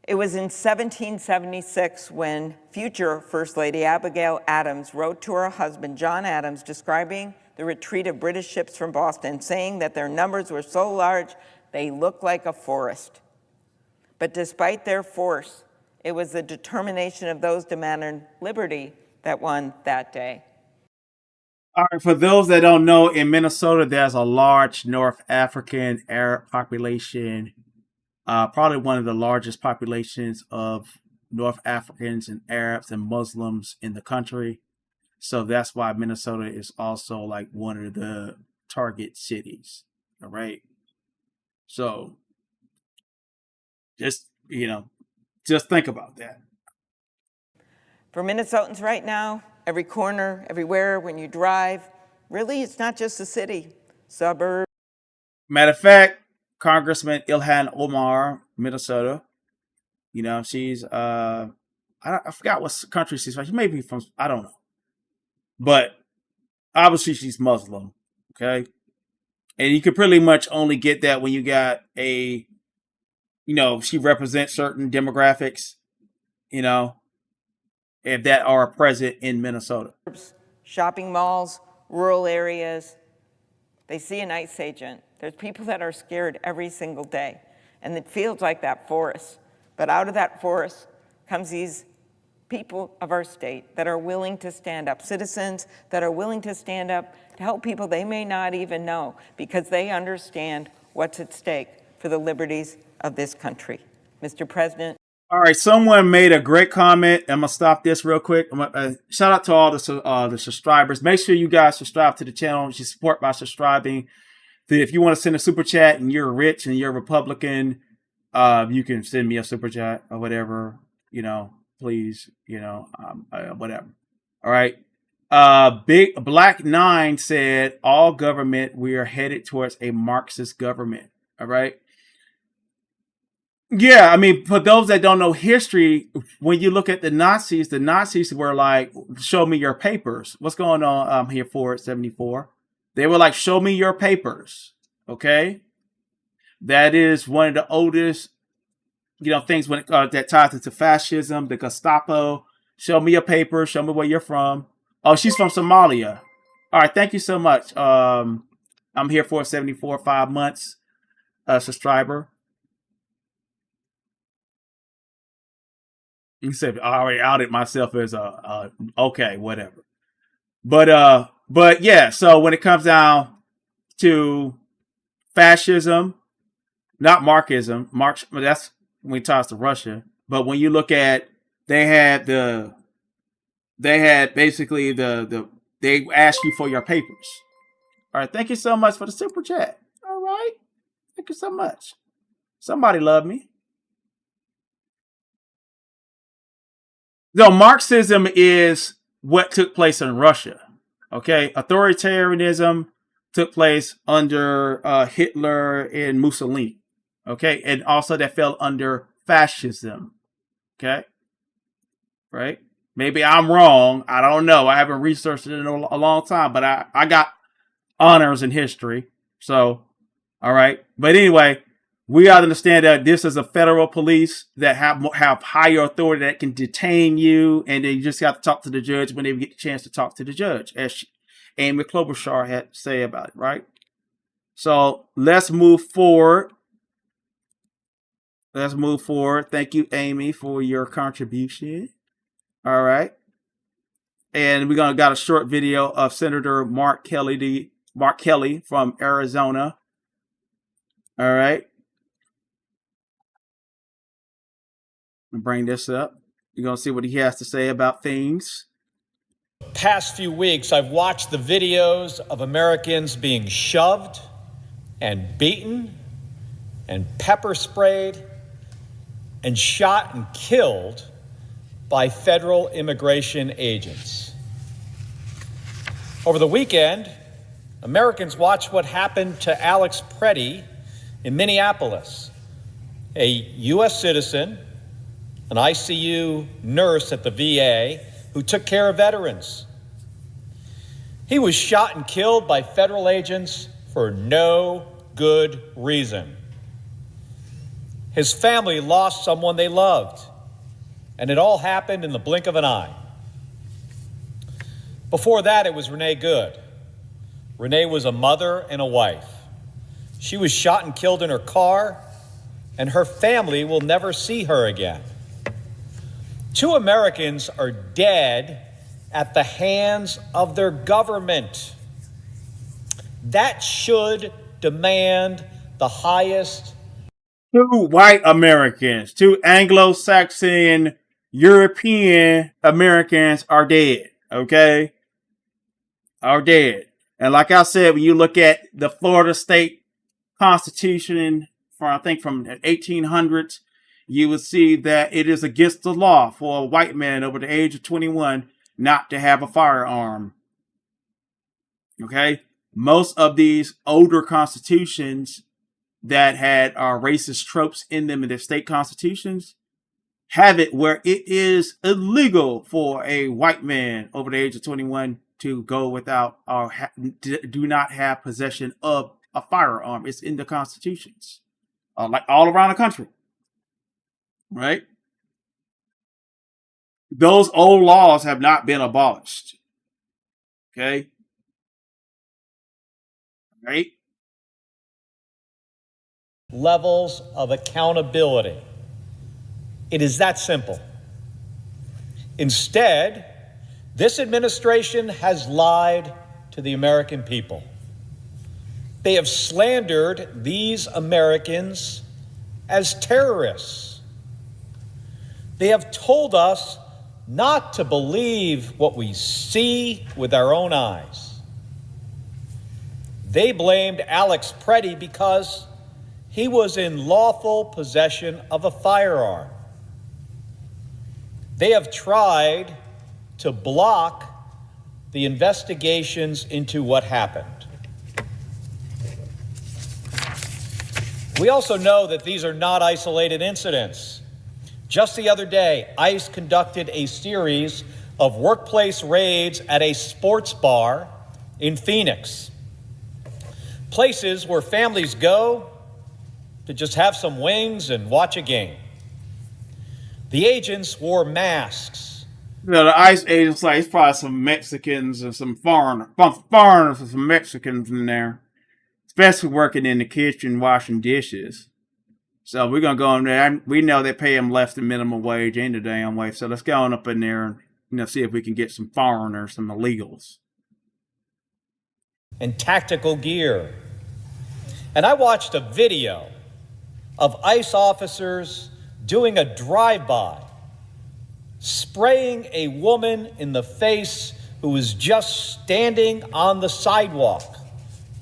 It was in 1776 when future First Lady Abigail Adams wrote to her husband, John Adams, describing the retreat of British ships from Boston, saying that their numbers were so large they looked like a forest. But despite their force, it was the determination of those demanding liberty that won that day. All right, for those that don't know, in Minnesota, there's a large North African Arab population, probably one of the largest populations of North Africans and Arabs and Muslims in the country. So that's why Minnesota is also like one of the target cities. All right. So just, just think about that. For Minnesotans right now, every corner, everywhere, when you drive, really, it's not just the city, suburb. Matter of fact, Congressman Ilhan Omar, Minnesota, she's, I forgot what country she's from. She may be from, I don't know. But obviously she's Muslim, okay? And you can pretty much only get that when you got she represents certain demographics, if that are present in Minnesota. Shopping malls, rural areas, they see an ICE agent. There's people that are scared every single day. And it feels like that forest. But out of that forest comes these people of our state that are willing to stand up, citizens that are willing to stand up to help people they may not even know because they understand what's at stake for the liberties of this country. Mr. President. All right, someone made a great comment. I'm gonna stop this real quick. Shout out to all the subscribers. Make sure you guys subscribe to the channel. You support by subscribing. If you want to send a super chat and you're rich and you're a Republican, you can send me a super chat or whatever. Please, whatever. All right. Big Black 9 said, all government, we are headed towards a Marxist government. All right. Yeah, I mean, for those that don't know history, when you look at the Nazis were like, show me your papers. What's going on here for 74? They were like, show me your papers. Okay. That is one of the oldest, things when that ties into fascism, the Gestapo. Show me your papers. Show me where you're from. Oh, she's from Somalia. All right. Thank you so much. I'm here for 74, 5 months, subscriber. You said I already outed myself as okay, whatever. But yeah, so when it comes down to fascism, not Marxism, that's when it ties to Russia. But when you look at, they had basically they asked you for your papers. All right, thank you so much for the super chat. All right, thank you so much. Somebody love me. No, Marxism is what took place in Russia. Okay, authoritarianism took place under Hitler and Mussolini. Okay, and also that fell under fascism. Okay, right? Maybe I'm wrong. I don't know. I haven't researched it in a long time, but I got honors in history. So, all right. But anyway, we got to understand that this is a federal police that have higher authority that can detain you, and then you just got to talk to the judge when they get the chance to talk to the judge, as Amy Klobuchar had to say about it, right? So let's move forward. Let's move forward. Thank you, Amy, for your contribution. All right. And we're gonna got a short video of Senator Mark Kelly from Arizona. All right. I'll bring this up. You're going to see what he has to say about things. Past few weeks, I've watched the videos of Americans being shoved and beaten and pepper sprayed and shot and killed by federal immigration agents. Over the weekend, Americans watched what happened to Alex Pretti in Minneapolis, a U.S. citizen, an ICU nurse at the VA who took care of veterans. He was shot and killed by federal agents for no good reason. His family lost someone they loved, and it all happened in the blink of an eye. Before that, it was Renee Good. Renee was a mother and a wife. She was shot and killed in her car, and her family will never see her again. 2 Americans are dead at the hands of their government. That should demand the highest. 2 white Americans, 2 Anglo-Saxon European Americans are dead. Okay? Are dead. And like I said, when you look at the Florida state constitution from the 1800s, you would see that it is against the law for a white man over the age of 21 not to have a firearm. Okay? Most of these older constitutions that had racist tropes in them in their state constitutions have it where it is illegal for a white man over the age of 21 to go without or do not have possession of a firearm. It's in the constitutions, like all around the country, right? Those old laws have not been abolished. Okay, right? Levels of accountability. It is that simple. Instead, this administration has lied to the American people. They have slandered these Americans as terrorists. They have told us not to believe what we see with our own eyes. They blamed Alex Pretti because he was in lawful possession of a firearm. They have tried to block the investigations into what happened. We also know that these are not isolated incidents. Just the other day, ICE conducted a series of workplace raids at a sports bar in Phoenix. Places where families go to just have some wings and watch a game. The agents wore masks. You know, the ICE agents, like, it's probably some Mexicans and some foreigners and some Mexicans in there, especially working in the kitchen washing dishes. So we're going to go in there. We know they pay them less than minimum wage any damn way. So let's go on up in there and see if we can get some foreigners, some illegals. And tactical gear. And I watched a video of ICE officers doing a drive-by, spraying a woman in the face who was just standing on the sidewalk.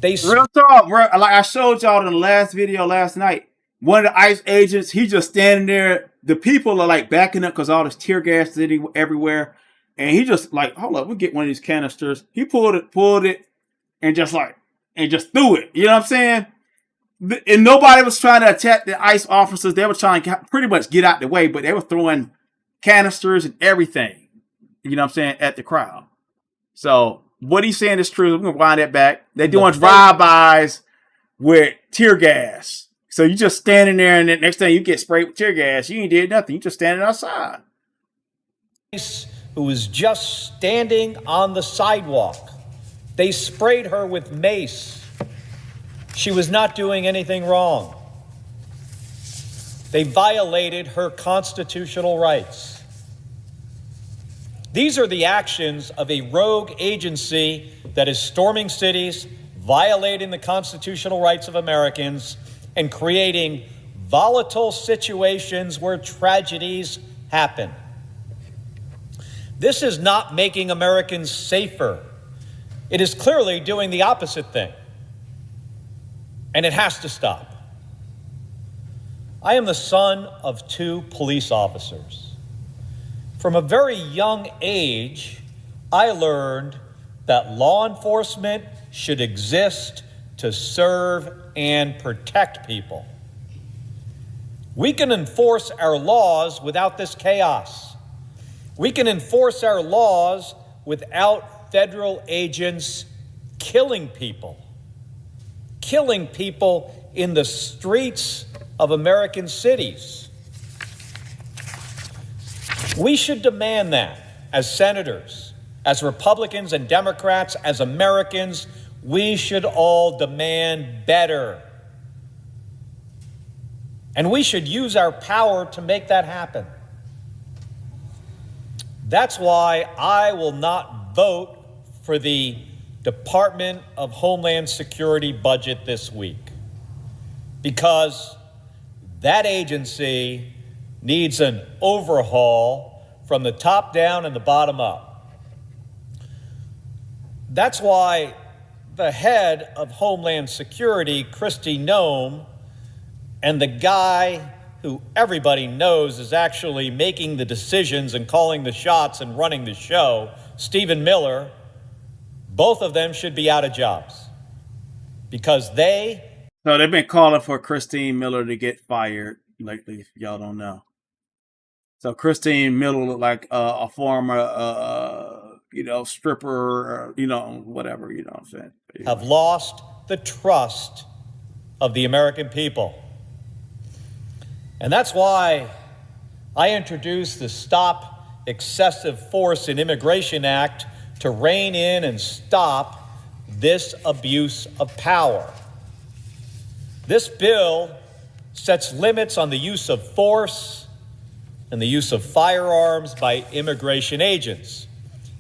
Real talk, bro. Like I showed y'all in the last video last night. One of the ICE agents, he's just standing there. The people are like backing up because all this tear gas is everywhere. And he just like, hold up, we'll get one of these canisters. He pulled it, and just threw it. You know what I'm saying? And nobody was trying to attack the ICE officers. They were trying to pretty much get out the way, but they were throwing canisters and everything, you know what I'm saying, at the crowd. So what he's saying is true. We're going to wind that back. They're doing drive-bys with tear gas. So you just standing there, and the next time you get sprayed with tear gas, you ain't did nothing. You just standing outside. Who was just standing on the sidewalk. They sprayed her with mace. She was not doing anything wrong. They violated her constitutional rights. These are the actions of a rogue agency that is storming cities, violating the constitutional rights of Americans, and creating volatile situations where tragedies happen. This is not making Americans safer. It is clearly doing the opposite thing. And it has to stop. I am the son of 2 police officers. From a very young age, I learned that law enforcement should exist to serve and protect people. We can enforce our laws without this chaos. We can enforce our laws without federal agents killing people in the streets of American cities. We should demand that as senators, as Republicans and Democrats, as Americans. We should all demand better. And we should use our power to make that happen. That's why I will not vote for the Department of Homeland Security budget this week, because that agency needs an overhaul from the top down and the bottom up. That's why the head of Homeland Security, Kristi Noem, and the guy who everybody knows is actually making the decisions and calling the shots and running the show, Stephen Miller, both of them should be out of jobs because they... So they've been calling for Christine Miller to get fired lately, if y'all don't know. So Christine Miller looked like a former, stripper, whatever, you know what I'm saying. Have lost the trust of the American people. And that's why I introduced the Stop Excessive Force in Immigration Act to rein in and stop this abuse of power. This bill sets limits on the use of force and the use of firearms by immigration agents.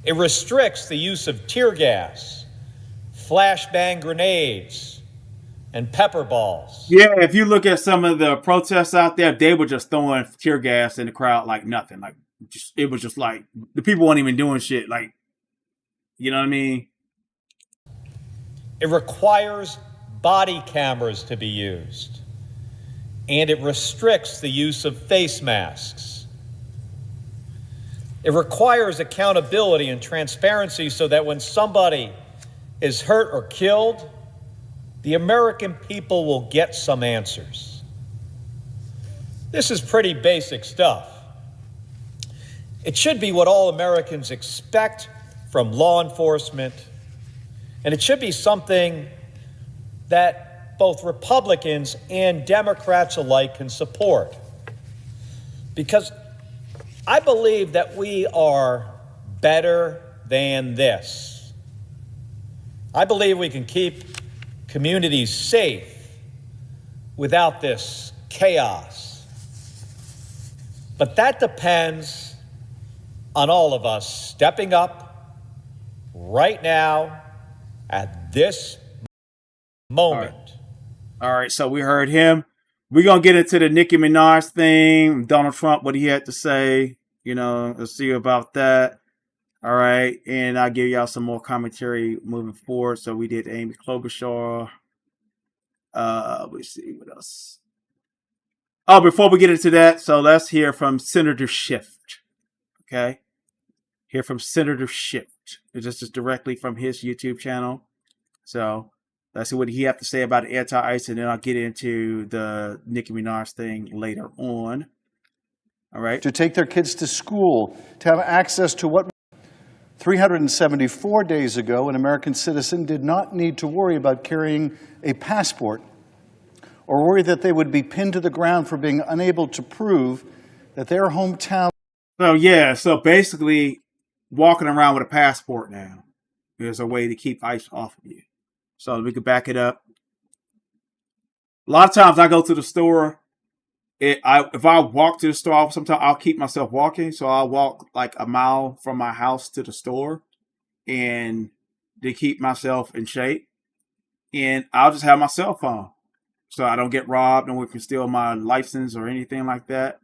It restricts the use of tear gas, flashbang grenades, and pepper balls. Yeah, if you look at some of the protests out there, they were just throwing tear gas in the crowd like nothing. It was just like the people weren't even doing shit. Like, you know what I mean? It requires body cameras to be used, and it restricts the use of face masks. It requires accountability and transparency so that when somebody is hurt or killed, the American people will get some answers. This is pretty basic stuff. It should be what all Americans expect from law enforcement, and it should be something that both Republicans and Democrats alike can support. Because I believe that we are better than this. I believe we can keep communities safe without this chaos. But that depends on all of us stepping up right now at this moment. All right, so we heard him. We're going to get into the Nicki Minaj thing, Donald Trump, what he had to say. Let's see about that. All right, and I'll give y'all some more commentary moving forward. So we did Amy Klobuchar. Let's see what else. Oh, before we get into that, so let's hear from Senator Schiff. Okay, hear from Senator Schiff. This is directly from his YouTube channel. So let's see what he has to say about anti-ICE, and then I'll get into the Nicki Minaj thing later on. All right. To take their kids to school, to have access to what 374 days ago, an American citizen did not need to worry about carrying a passport or worry that they would be pinned to the ground for being unable to prove that their hometown. So basically, walking around with a passport now is a way to keep ICE off of you. So we could back it up. A lot of times I go to the store. If I walk to the store, sometimes I'll keep myself walking. So I'll walk like a mile from my house to the store and to keep myself in shape. And I'll just have my cell phone so I don't get robbed. No one can steal my license or anything like that.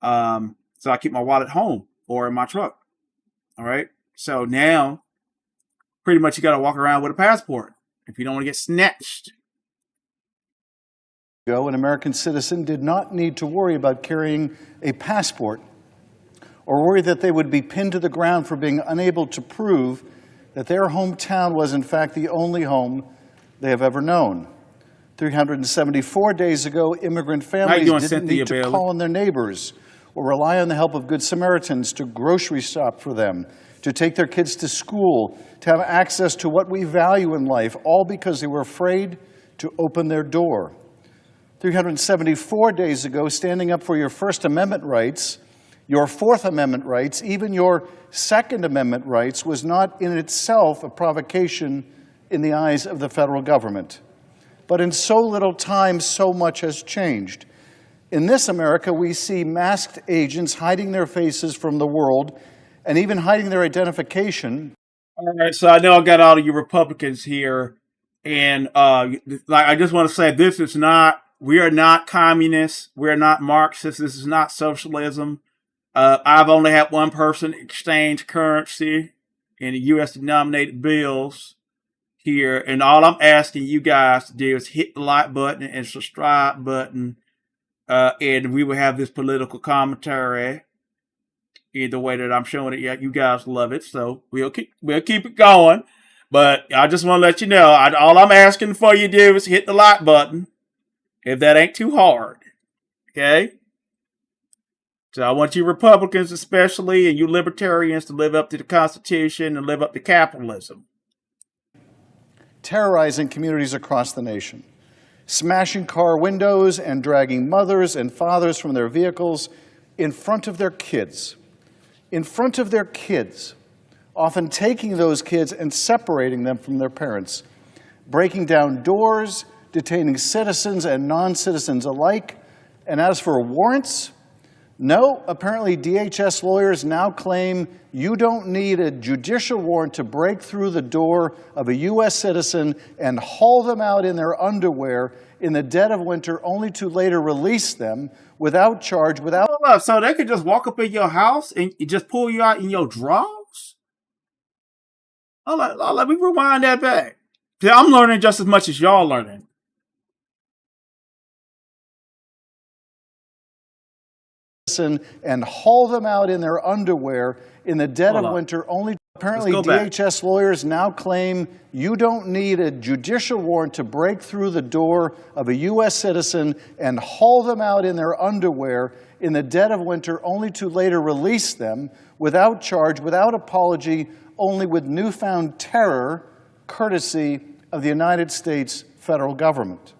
So I keep my wallet home or in my truck. All right. So now pretty much you got to walk around with a passport if you don't want to get snatched. An American citizen did not need to worry about carrying a passport or worry that they would be pinned to the ground for being unable to prove that their hometown was in fact the only home they have ever known. 374 days ago, immigrant families didn't need to call on their neighbors or rely on the help of Good Samaritans to grocery shop for them, to take their kids to school, to have access to what we value in life, all because they were afraid to open their door. 374 days ago, standing up for your First Amendment rights, your Fourth Amendment rights, even your Second Amendment rights was not in itself a provocation in the eyes of the federal government. But in so little time, so much has changed. In this America, we see masked agents hiding their faces from the world and even hiding their identification. All right, so I know I got all of you Republicans here, and like I just want to say, this is not. We are not communists. We are not Marxists. This is not socialism. I've only had one person exchange currency in the U.S. denominated bills here, and all I'm asking you guys to do is hit the like button and subscribe button, and we will have this political commentary in the way that I'm showing it. Yeah, you guys love it, so we'll keep it going. But I just want to let you know, all I'm asking for you to do is hit the like button, if that ain't too hard. Okay? So I want you Republicans especially, and you libertarians, to live up to the Constitution and live up to capitalism. Terrorizing communities across the nation, smashing car windows and dragging mothers and fathers from their vehicles in front of their kids. In front of their kids, often taking those kids and separating them from their parents, breaking down doors, detaining citizens and non-citizens alike. And as for warrants, no, apparently DHS lawyers now claim you don't need a judicial warrant to break through the door of a U.S. citizen and haul them out in their underwear in the dead of winter, only to later release them without charge, without... Hold up, so they could just walk up in your house and just pull you out in your drawers? Let me rewind that back. See, I'm learning just as much as y'all learning. And haul them out in their underwear in the dead of winter, only apparently DHS lawyers now claim you don't need a judicial warrant to break through the door of a U.S. citizen and haul them out in their underwear in the dead of winter, only to later release them without charge, without apology, only with newfound terror, courtesy of the United States federal government.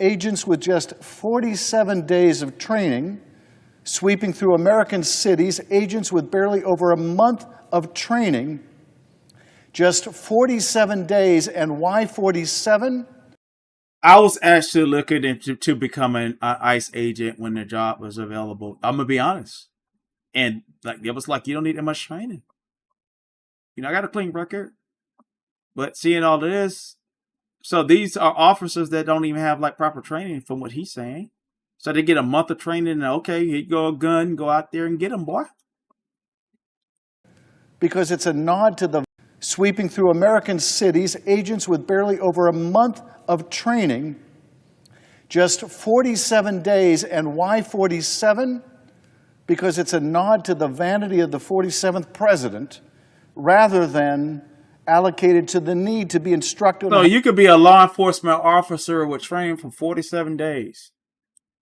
Agents with just 47 days of training, sweeping through American cities, agents with barely over a month of training, just 47 days. And why 47? I was actually looking into becoming an ICE agent when the job was available. I'm going to be honest. And like it was like, you don't need that much training. You know, I got a clean record. But seeing all of this, so these are officers that don't even have like proper training from what he's saying. So they get a month of training and okay, here you go, a gun, go out there and get them, boy. Because it's a nod to the sweeping through American cities, agents with barely over a month of training, just 47 days. And why 47? Because it's a nod to the vanity of the 47th president rather than allocated to the need to be instructed. So you could be a law enforcement officer with training for 47 days.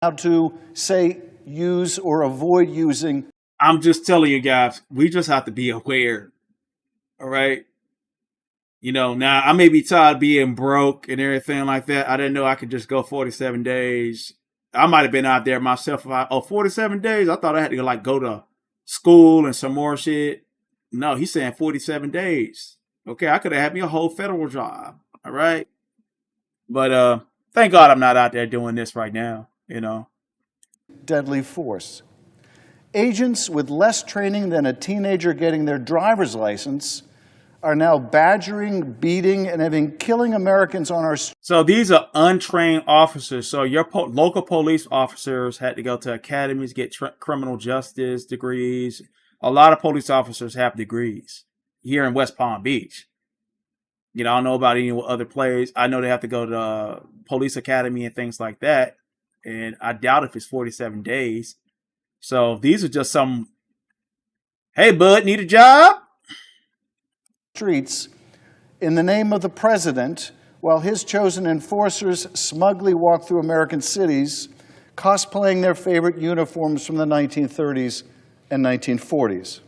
How to say, use or avoid using. I'm just telling you guys, we just have to be aware. All right. You know, now I may be tired of being broke and everything like that. I didn't know I could just go 47 days. I might have been out there myself. 47 days. I thought I had to go to school and some more shit. No, he's saying 47 days. Okay. I could have had me a whole federal job. All right. But thank God I'm not out there doing this right now. You know, deadly force. Agents with less training than a teenager getting their driver's license are now badgering, beating, and even killing Americans on our streets. So these are untrained officers. So your local police officers had to go to academies, get criminal justice degrees. A lot of police officers have degrees here in West Palm Beach. You know, I don't know about any other places. I know they have to go to police academy and things like that. And I doubt if it's 47 days. So these are just some, hey, bud, need a job? Streets in the name of the president, while his chosen enforcers smugly walk through American cities, cosplaying their favorite uniforms from the 1930s and 1940s.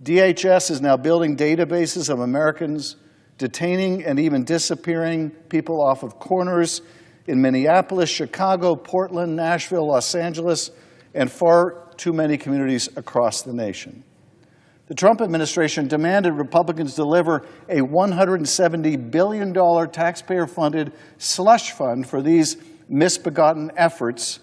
DHS is now building databases of Americans detaining and even disappearing people off of corners in Minneapolis, Chicago, Portland, Nashville, Los Angeles, and far too many communities across the nation. The Trump administration demanded Republicans deliver a $170 billion taxpayer-funded slush fund for these misbegotten efforts,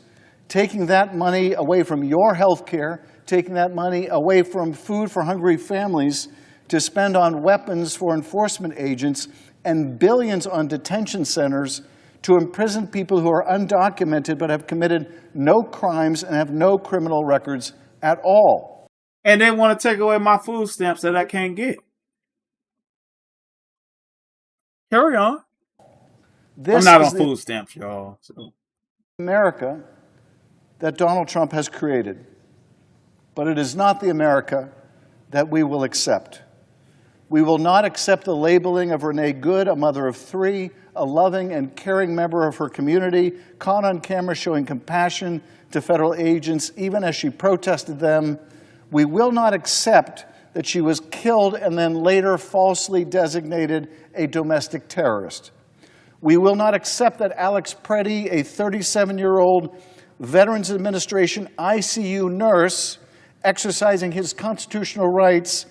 taking that money away from your health care, taking that money away from food for hungry families to spend on weapons for enforcement agents and billions on detention centers to imprison people who are undocumented but have committed no crimes and have no criminal records at all. And they want to take away my food stamps that I can't get. Carry on. I'm not on food stamps, y'all. So. America that Donald Trump has created. But it is not the America that we will accept. We will not accept the labeling of Renee Good, a mother of 3, a loving and caring member of her community, caught on camera showing compassion to federal agents, even as she protested them. We will not accept that she was killed and then later falsely designated a domestic terrorist. We will not accept that Alex Pretti, a 37-year-old Veterans Administration ICU nurse, exercising his constitutional rights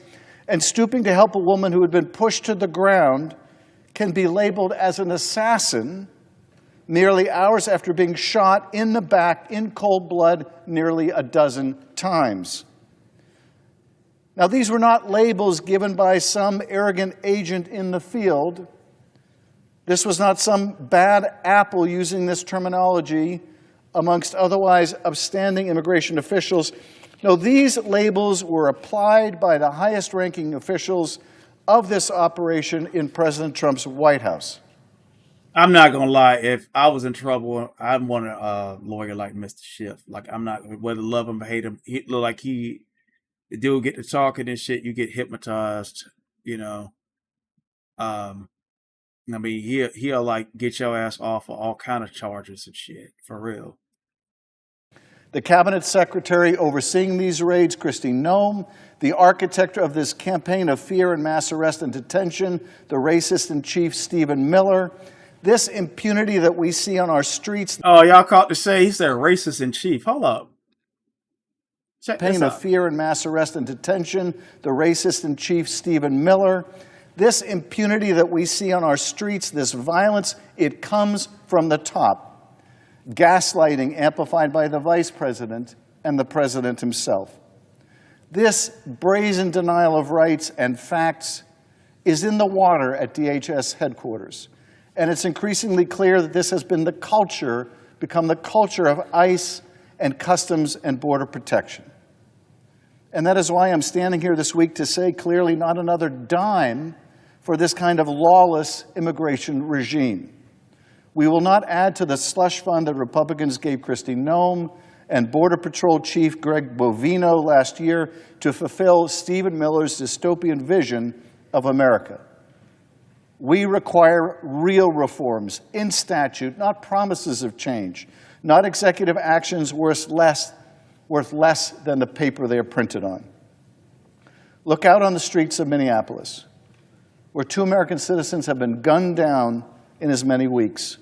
and stooping to help a woman who had been pushed to the ground, can be labeled as an assassin merely hours after being shot in the back in cold blood nearly a dozen times. Now, these were not labels given by some arrogant agent in the field. This was not some bad apple using this terminology amongst otherwise upstanding immigration officials. No, these labels were applied by the highest-ranking officials of this operation in President Trump's White House. I'm not going to lie. If I was in trouble, I'd want a lawyer like Mr. Schiff. Like, I'm not, whether love him or hate him, he look like the dude get to talking and shit, you get hypnotized, you know. I mean, he'll like get your ass off of all kind of charges and shit, for real. The cabinet secretary overseeing these raids, Kristi Noem, the architect of this campaign of fear and mass arrest and detention, the racist in chief, Stephen Miller, this impunity that we see on our streets. Oh, y'all caught to say he said racist in chief. Hold up. Check this Campaign out. of fear and mass arrest and detention, the racist in chief, Stephen Miller. This impunity that we see on our streets, this violence, it comes from the top. Gaslighting amplified by the vice president and the president himself. This brazen denial of rights and facts is in the water at DHS headquarters. And it's increasingly clear that this has been become the culture of ICE and Customs and Border Protection. And that is why I'm standing here this week to say clearly not another dime for this kind of lawless immigration regime. We will not add to the slush fund that Republicans gave Kristi Noem and Border Patrol Chief Greg Bovino last year to fulfill Stephen Miller's dystopian vision of America. We require real reforms in statute, not promises of change, not executive actions worth less than the paper they are printed on. Look out on the streets of Minneapolis, where 2 American citizens have been gunned down in as many weeks,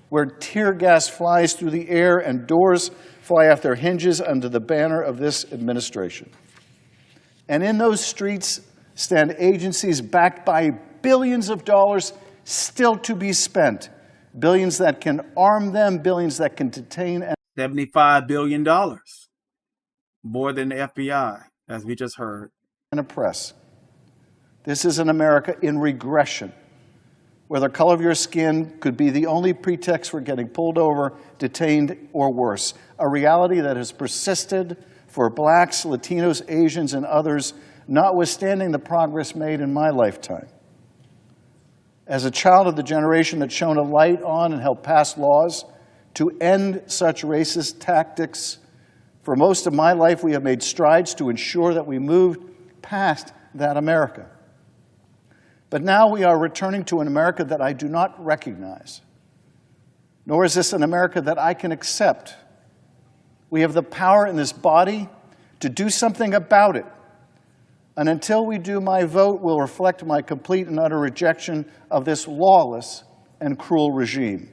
where tear gas flies through the air and doors fly off their hinges under the banner of this administration. And in those streets stand agencies backed by billions of dollars still to be spent, billions that can arm them, billions that can detain. $75 billion, more than the FBI, as we just heard. And oppress. This is an America in regression, where the color of your skin could be the only pretext for getting pulled over, detained, or worse. A reality that has persisted for blacks, Latinos, Asians, and others, notwithstanding the progress made in my lifetime. As a child of the generation that shone a light on and helped pass laws to end such racist tactics, for most of my life we have made strides to ensure that we moved past that America. But now we are returning to an America that I do not recognize, nor is this an America that I can accept. We have the power in this body to do something about it. And until we do, my vote will reflect my complete and utter rejection of this lawless and cruel regime.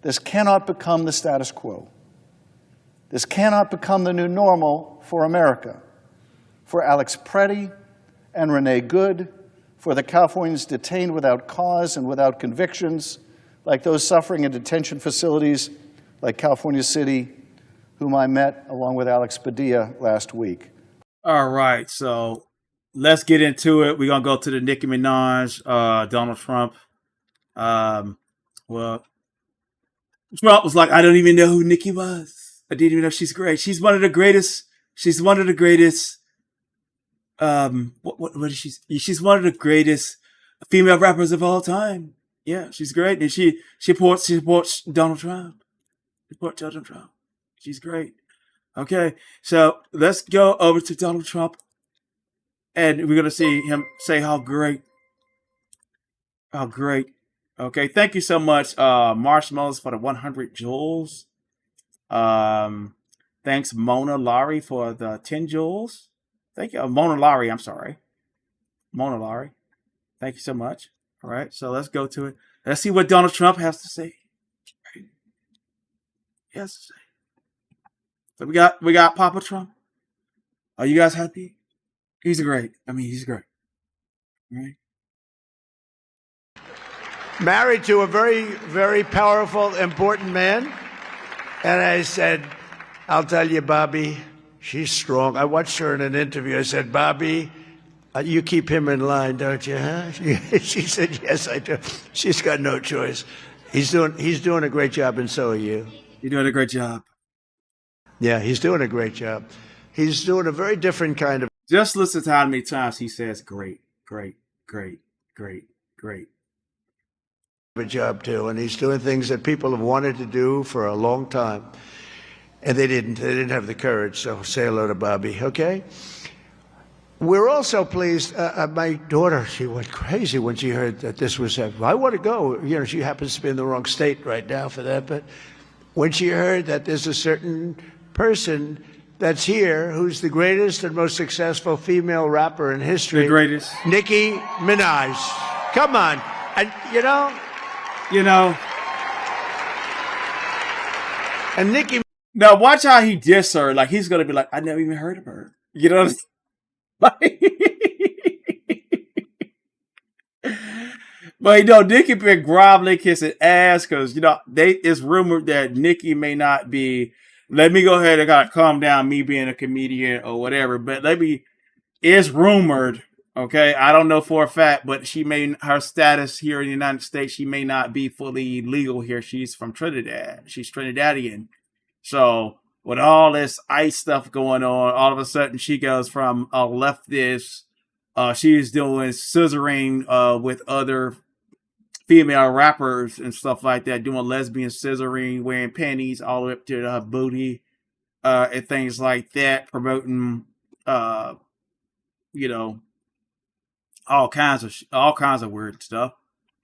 This cannot become the status quo. This cannot become the new normal for America, for Alex Pretti and Renee Good, for the Californians detained without cause and without convictions, like those suffering in detention facilities like California City, whom I met along with Alex Padilla last week. All right, so let's get into it. We're gonna go to the Nicki Minaj, Donald Trump. Well, Trump was like, I don't even know who Nicki was. I didn't even know she's great. She's one of the greatest. She's one of the greatest. What is she? She's one of the greatest female rappers of all time. Yeah, she's great, and she supports Donald Trump. Support Donald Trump. She's great. Okay, so let's go over to Donald Trump, and we're gonna see him say how great. How great. Okay, thank you so much, Marshmallows, for the 100 joules. Thanks, Mona Laurie, for the 10 joules. Thank you, Mona Laurie. I'm sorry, Mona Laurie. Thank you so much. All right, so let's go to it. Let's see what Donald Trump has to say. Yes. So we got Papa Trump. Are you guys happy? He's great. I mean, he's great. All right. Married to a very, very powerful, important man. And I said, I'll tell you, Bobby, she's strong. I watched her in an interview. I said, Bobby, you keep him in line, don't you, huh? She said, yes, I do. She's got no choice. He's doing a great job, and so are you. You're doing a great job. Yeah, he's doing a great job. He's doing a very different kind of... Just listen to how many times he says great, great, great, great, great. ...a job, too. And he's doing things that people have wanted to do for a long time. And they didn't. They didn't have the courage. So say hello to Bobby, okay? We're also pleased. My daughter, she went crazy when she heard that this was happening. I want to go. You know, she happens to be in the wrong state right now for that. But when she heard that there's a certain person that's here who's the greatest and most successful female rapper in history. The greatest. Nicki Minaj. Come on. And, you know. And Nicki. Now, watch how he diss her. Like, he's going to be like, I never even heard of her. You know what I'm saying? But, you know, Nicki been groveling, kissing ass because, you know, it's rumored that Nicki may not be, let me go ahead and gotta calm down, me being a comedian or whatever, but it's rumored, okay? I don't know for a fact, but her status here in the United States, she may not be fully legal here. She's from Trinidad. She's Trinidadian. So, with all this ICE stuff going on, all of a sudden she goes from a leftist, she's doing scissoring with other female rappers and stuff like that, doing lesbian scissoring, wearing panties all the way up to her booty, and things like that, promoting, you know, all kinds of weird stuff.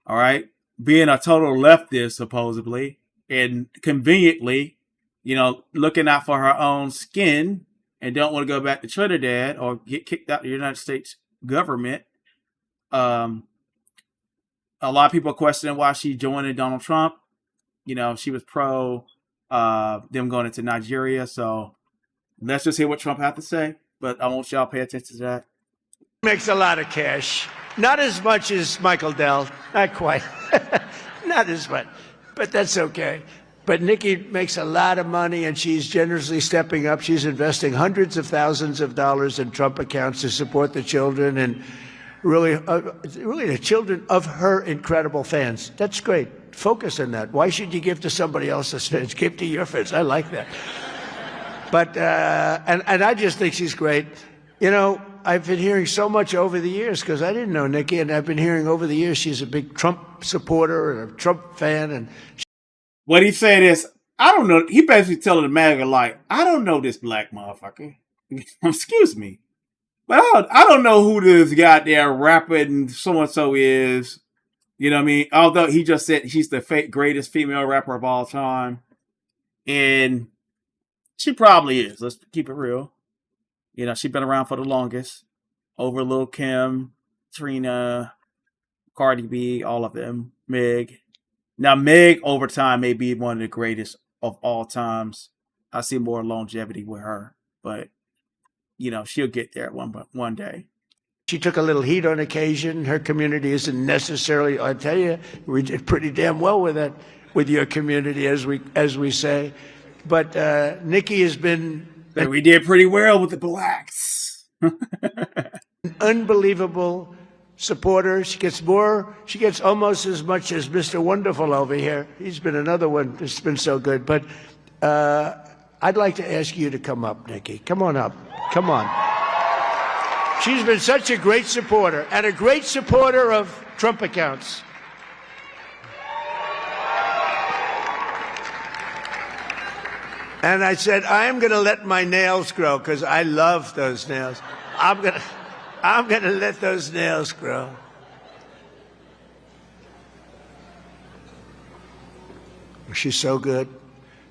All right, being a total leftist supposedly, and conveniently, you know, looking out for her own skin and don't want to go back to Trinidad or get kicked out of the United States government. A lot of people are questioning why she joined Donald Trump. You know, she was pro them going into Nigeria. So let's just hear what Trump had to say. But I want y'all to pay attention to that. Makes a lot of cash. Not as much as Michael Dell. Not quite. Not as much. But that's okay. But Nicki makes a lot of money, and she's generously stepping up. She's investing hundreds of thousands of dollars in Trump accounts to support the children and really the children of her incredible fans. That's great. Focus on that. Why should you give to somebody else's fans? Give to your fans. I like that. But and I just think she's great. You know, I've been hearing so much over the years because I didn't know Nicki, and I've been hearing over the years she's a big Trump supporter and a Trump fan. And what he said is, I don't know. He basically telling the MAGA, like, I don't know this black motherfucker. Excuse me. But I don't know who this goddamn rapping so-and-so is. You know what I mean? Although he just said she's the greatest female rapper of all time. And she probably is. Let's keep it real. You know, she's been around for the longest. Over Lil' Kim, Trina, Cardi B, all of them. Meg. Now, Meg, over time, may be one of the greatest of all times. I see more longevity with her. But, you know, she'll get there one day. She took a little heat on occasion. Her community isn't necessarily, I tell you, we did pretty damn well with that, with your community, as we say. But Nicki has been But we did pretty well with the blacks. an unbelievable supporter. She gets almost as much as Mr. Wonderful over here. He's been another one that's been so good. But I'd like to ask you to come up, Nicki. Come on up. Come on. She's been such a great supporter and a great supporter of Trump accounts. And I said, I'm going to let my nails grow because I love those nails. I'm going to let those nails grow. She's so good.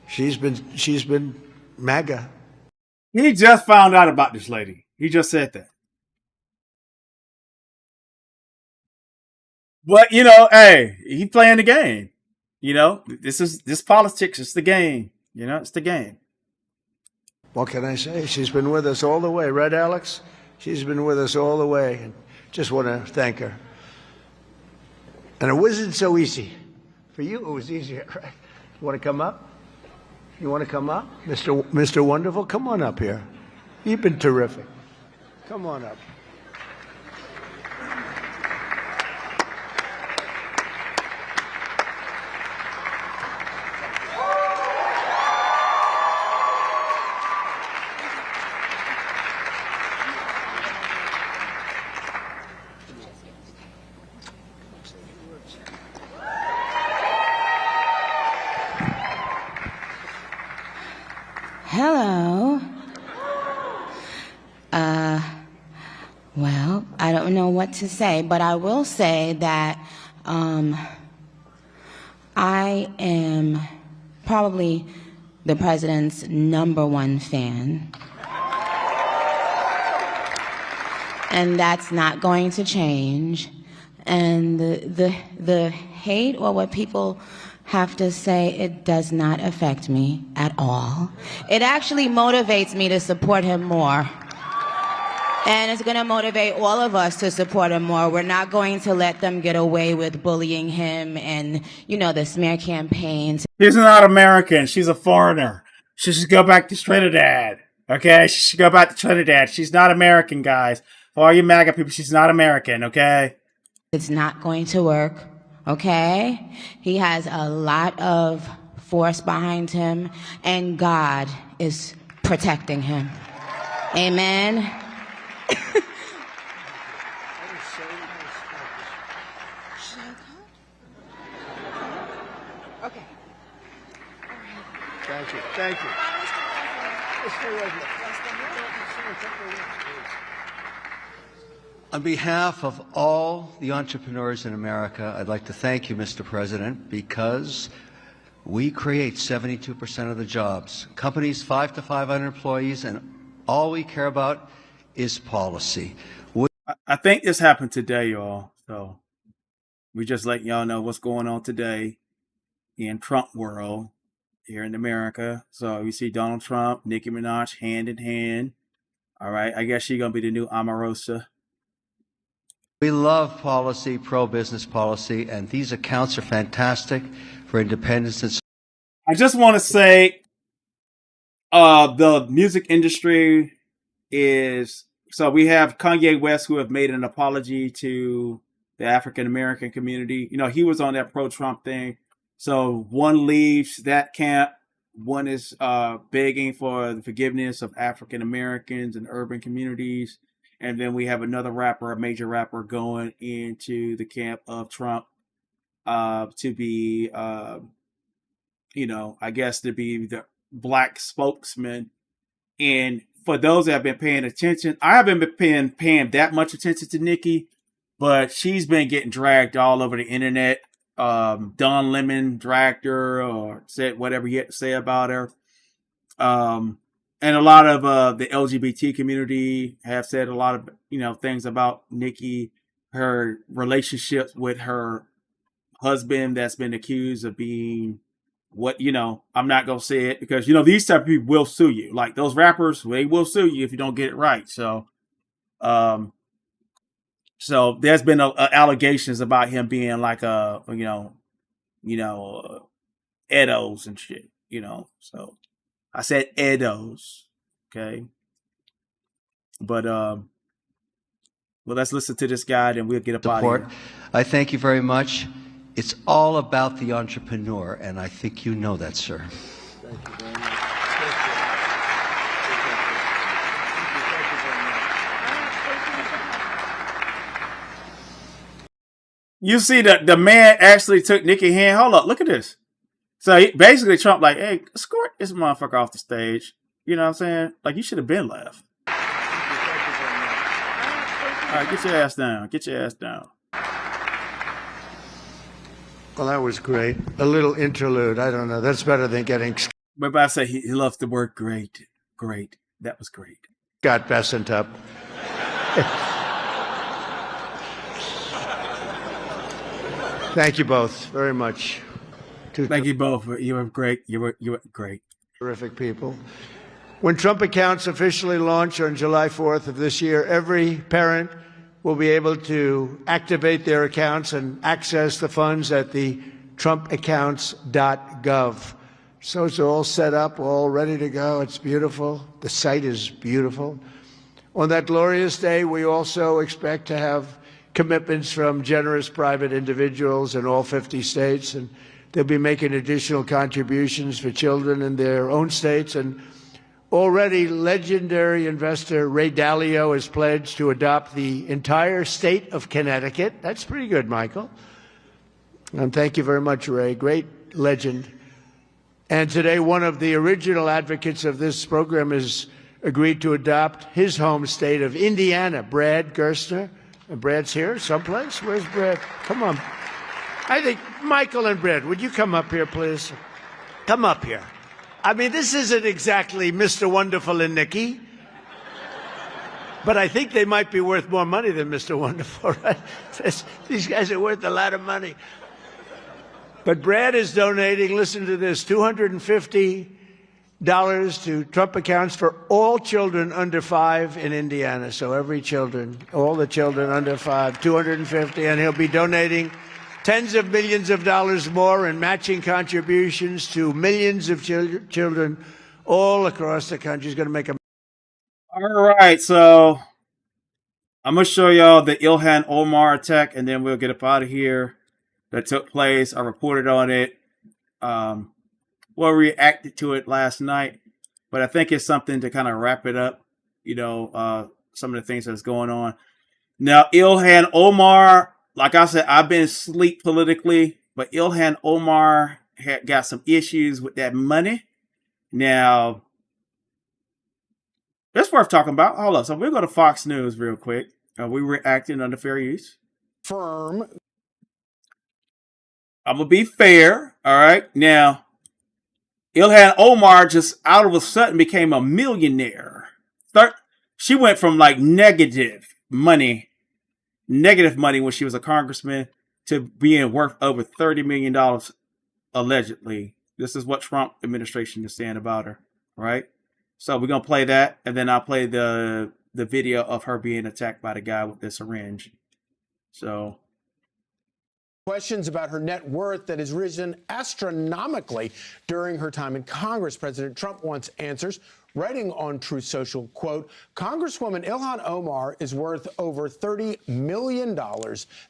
She's been MAGA. He just found out about this lady. He just said that. But you know, hey, he playing the game. You know, this politics. It's the game. You know, it's the game. What can I say? She's been with us all the way, right, Alex? She's been with us all the way, and just want to thank her. And it wasn't so easy. For you, it was easier, right? You want to come up? You want to come up? Mr. Wonderful, come on up here. You've been terrific. Come on up. Hello. Well, I don't know what to say, but I will say that I am probably the president's #1 fan. And that's not going to change. And the hate or what people have to say, it does not affect me at all. It actually motivates me to support him more. And it's going to motivate all of us to support him more. We're not going to let them get away with bullying him and, you know, the smear campaigns. She's not American. She's a foreigner. She should go back to Trinidad. Okay? She should go back to Trinidad. She's not American, guys. For all you MAGA people, she's not American, okay? It's not going to work, okay? He has a lot of force behind him, and God is protecting him. Amen. Okay. Thank you. Thank you. On behalf of all the entrepreneurs in America, I'd like to thank you, Mr. President, because we create 72% of the jobs. Companies 5 to 500 employees, and all we care about is policy. I think this happened today, y'all. So we just let y'all know what's going on today in Trump world here in America. So we see Donald Trump, Nicki Minaj hand in hand. All right. I guess she's going to be the new Omarosa. We love policy, pro-business policy, and these accounts are fantastic for independence. And I just want to say the music industry is... So we have Kanye West, who have made an apology to the African-American community. You know, he was on that pro-Trump thing. So one leaves that camp. One is begging for the forgiveness of African-Americans and urban communities. And then we have another rapper, a major rapper, going into the camp of Trump to be, you know, I guess to be the black spokesman. And for those that have been paying attention, I haven't been paying that much attention to Nicki, but she's been getting dragged all over the internet. Don Lemon dragged her or said whatever he had to say about her. And a lot of the LGBT community have said a lot of, you know, things about Nicki, her relationship with her husband that's been accused of being what, you know, I'm not going to say it because, you know, these type of people will sue you. Like those rappers, they will sue you if you don't get it right. So, so there's been allegations about him being like a, you know, Edos and shit, you know, so. I said Edos. Okay. But well, let's listen to this guy, and we'll get up out of here. I thank you very much. It's all about the entrepreneur, and I think you know that, sir. Thank you very much. You see that the man actually took Nicki's hand. Hold up, look at this. So basically, Trump like, hey, escort this motherfucker off the stage. You know what I'm saying? Like, you should have been left. All right, get your ass down. Get your ass down. Well, that was great. A little interlude. I don't know. That's better than getting But I say he loves the word great. Great. That was great. Scott Bessent up. Thank you both very much. Thank you both. You were great. You were great. Terrific people. When Trump accounts officially launch on July 4th of this year, every parent will be able to activate their accounts and access the funds at the trumpaccounts.gov. So it's all set up, all ready to go. It's beautiful. The site is beautiful. On that glorious day, we also expect to have commitments from generous private individuals in all 50 states, and they'll be making additional contributions for children in their own states. And already legendary investor Ray Dalio has pledged to adopt the entire state of Connecticut. That's pretty good, Michael. And thank you very much, Ray. Great legend. And today, one of the original advocates of this program has agreed to adopt his home state of Indiana, Brad Gerstner. And Brad's here someplace. Where's Brad? Come on. I think Michael and Brad, would you come up here, please? Come up here. I mean, this isn't exactly Mr. Wonderful and Nicki, but I think they might be worth more money than Mr. Wonderful, right? These guys are worth a lot of money. But Brad is donating, listen to this, $250 to Trump accounts for all children under 5 in Indiana. So every children, all the children under 5, $250, and he'll be donating tens of millions of dollars more in matching contributions to millions of children all across the country. He's going to make a... All right, so I'm going to show y'all the Ilhan Omar attack, and then we'll get up out of here. That took place. I reported on it. Reacted to it last night, but I think it's something to kind of wrap it up. You know, some of the things that's going on now. Ilhan Omar, like I said, I've been asleep politically, but Ilhan Omar had got some issues with that money. Now, that's worth talking about. Hold up. So we'll go to Fox News real quick. We reacting on the fair use. Firm. I'm going to be fair. All right. Now, Ilhan Omar just out of a sudden became a millionaire. She went from like negative money when she was a congressman to being worth over $30 million allegedly. This is what Trump administration is saying about her, right? So we're going to play that, and then I'll play the video of her being attacked by the guy with the syringe. So... questions about her net worth that has risen astronomically during her time in Congress. President Trump wants answers. Writing on Truth Social, quote, Congresswoman Ilhan Omar is worth over $30 million.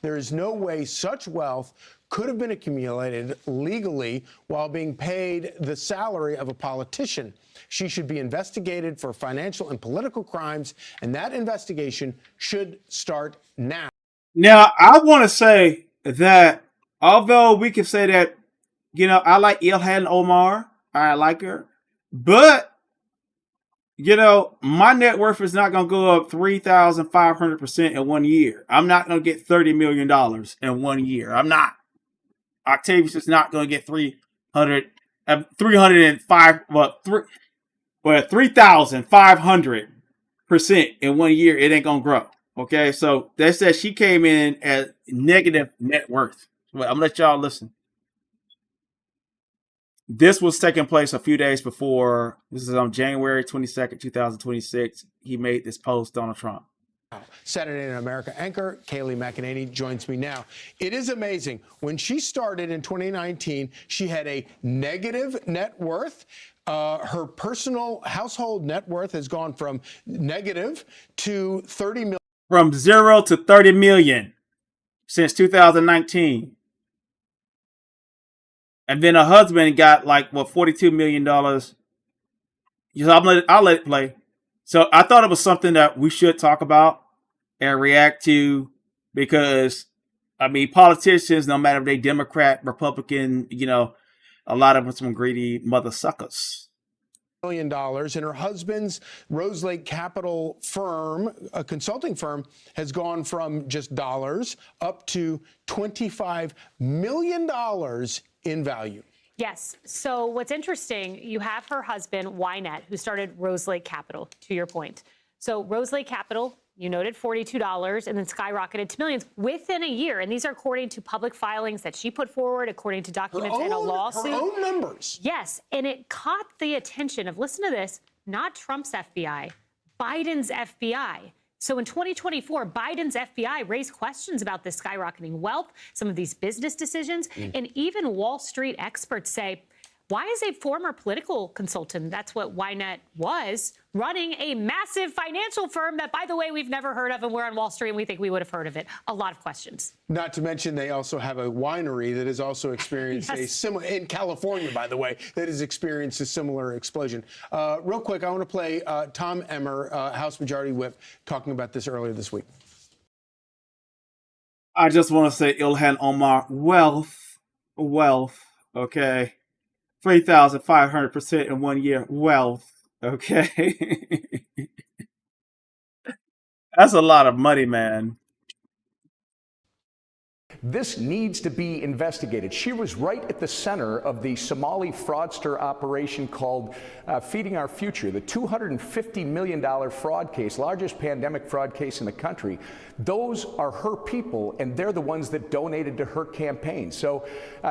There is no way such wealth could have been accumulated legally while being paid the salary of a politician. She should be investigated for financial and political crimes, and that investigation should start now. Now, I want to say that although we can say that, you know, I like Ilhan Omar, I like her, but, you know, my net worth is not going to go up 3,500% in 1 year. I'm not going to get $30 million in 1 year. I'm not. Octavius is not going to get 3,500% in 1 year. It ain't going to grow. Okay, so they said she came in at negative net worth. Well, I'm going to let y'all listen. This was taking place a few days before. This is on January 22nd, 2026. He made this post, Donald Trump. Saturday Night America anchor Kayleigh McEnany joins me now. It is amazing. When she started in 2019, she had a negative net worth. Her personal household net worth has gone from negative to 30 million. From 0 to 30 million since 2019. And then her husband got like, what, $42 million. So I'll let it play. So I thought it was something that we should talk about and react to, because, I mean, politicians, no matter if they Democrat, Republican, you know, a lot of them some greedy mother suckers. $1 million, and her husband's Rose Lake Capital firm, a consulting firm, has gone from just dollars up to $25 million in value. Yes. So what's interesting, you have her husband, Wynette, who started Rose Lake Capital, to your point. So Rose Lake Capital, you noted $42 and then skyrocketed to millions within a year. And these are according to public filings that she put forward, according to documents in a lawsuit. Her own numbers. Yes. And it caught the attention of, listen to this, not Trump's FBI, Biden's FBI. So in 2024, Biden's FBI raised questions about this skyrocketing wealth, some of these business decisions, and even Wall Street experts say, why is a former political consultant, that's what Wynette was, running a massive financial firm that, by the way, we've never heard of, and we're on Wall Street and we think we would have heard of it? A lot of questions. Not to mention they also have a winery that has also experienced a similar, in California, by the way, that has experienced a similar explosion. Real quick, I want to play Tom Emmer, House Majority Whip, talking about this earlier this week. I just want to say, Ilhan Omar, wealth, okay? 3,500% in 1 year, wealth, okay? That's a lot of money, man. This needs to be investigated. She was right at the center of the Somali fraudster operation called Feeding Our Future, the $250 million fraud case, largest pandemic fraud case in the country. Those are her people, and they're the ones that donated to her campaign. So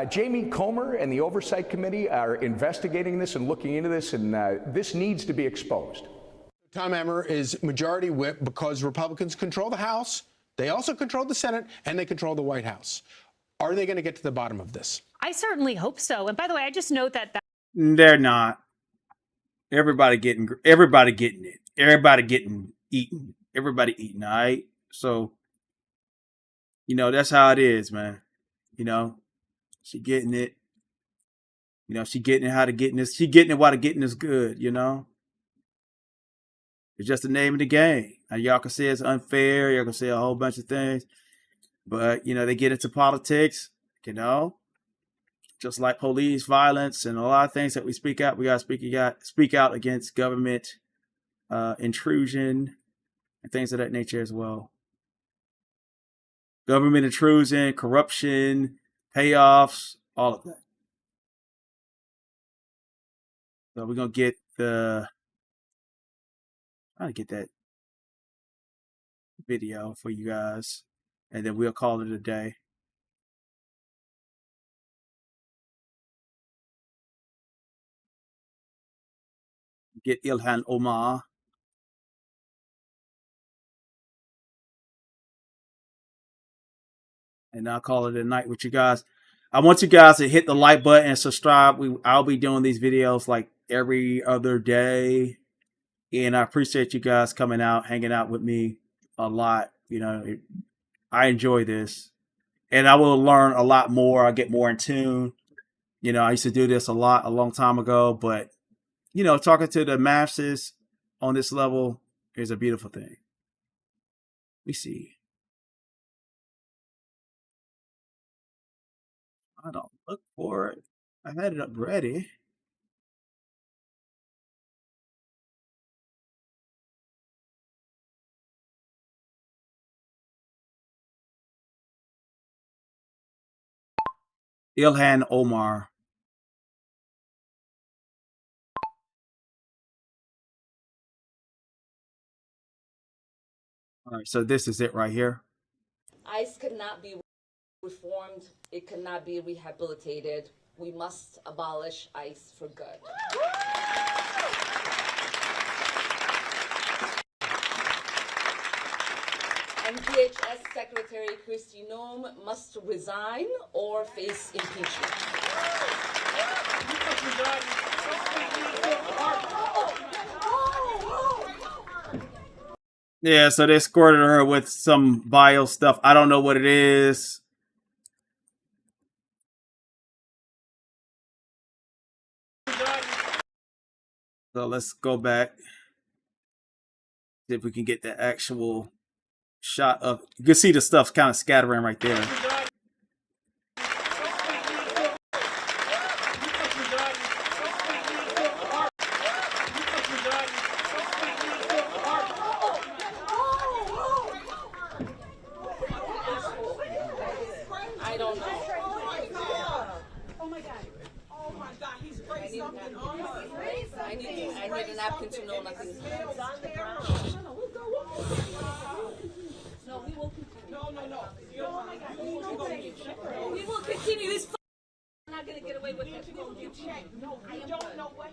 Jamie Comer and the Oversight Committee are investigating this and looking into this, and this needs to be exposed. Tom Emmer is Majority Whip because Republicans control the House. They also control the Senate, and they control the White House. Are they going to get to the bottom of this? I certainly hope so. And by the way, I just note that They're not. Everybody getting it. Everybody getting eaten. Everybody eating, all right? So, you know, that's how it is, man. You know, she getting it. You know, she getting it how to getting this. She getting it while the getting is good, you know? It's just the name of the game. Now, y'all can say it's unfair. Y'all can say a whole bunch of things. But, you know, they get into politics, you know, just like police violence and a lot of things that we speak out. We got to speak out against government intrusion and things of that nature as well. Government intrusion, corruption, payoffs, all of that. So we're going to get trying to get that video for you guys, and then we'll call it a day. Get Ilhan Omar. And I'll call it a night with you guys. I want you guys to hit the like button and subscribe. I'll be doing these videos like every other day. And I appreciate you guys coming out, hanging out with me a lot. You know, I enjoy this. And I will learn a lot more. I get more in tune. You know, I used to do this a long time ago. But, you know, talking to the masses on this level is a beautiful thing. Let me see. I don't look for it. I had it up ready. Ilhan Omar. All right, so this is it right here. ICE cannot be reformed. It cannot be rehabilitated. We must abolish ICE for good. And DHS Secretary Kristi Noem must resign or face impeachment. Yeah, so they squirted her with some bio stuff. I don't know what it is. So let's go back. See if we can get the actual shot of. You can see the stuff's kind of scattering right there. I don't know. Oh my God. Oh my God. He's sprayed something on her. I need a napkin to know nothing. It's on the ground. No, we'll go on. No, we will continue. No. Oh my God. We will continue. He's not going to get away with it. We will continue. No, I don't know what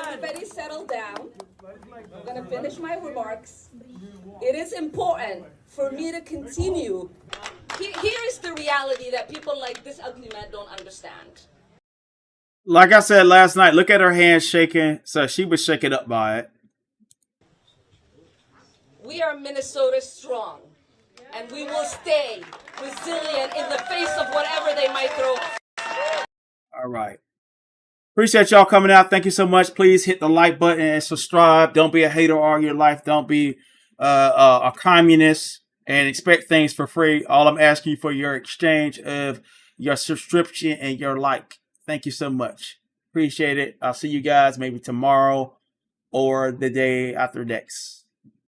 everybody settle down. I'm going to finish my remarks. It is important for me to continue. Here is the reality that people like this ugly man don't understand. Like I said last night, look at her hands shaking. So she was shaken up by it. We are Minnesota strong, and we will stay resilient in the face of whatever they might throw. All right. Appreciate y'all coming out. Thank you so much. Please hit the like button and subscribe. Don't be a hater all your life. Don't be a communist and expect things for free. All I'm asking you for your exchange of your subscription and your like. Thank you so much. Appreciate it. I'll see you guys maybe tomorrow or the day after next.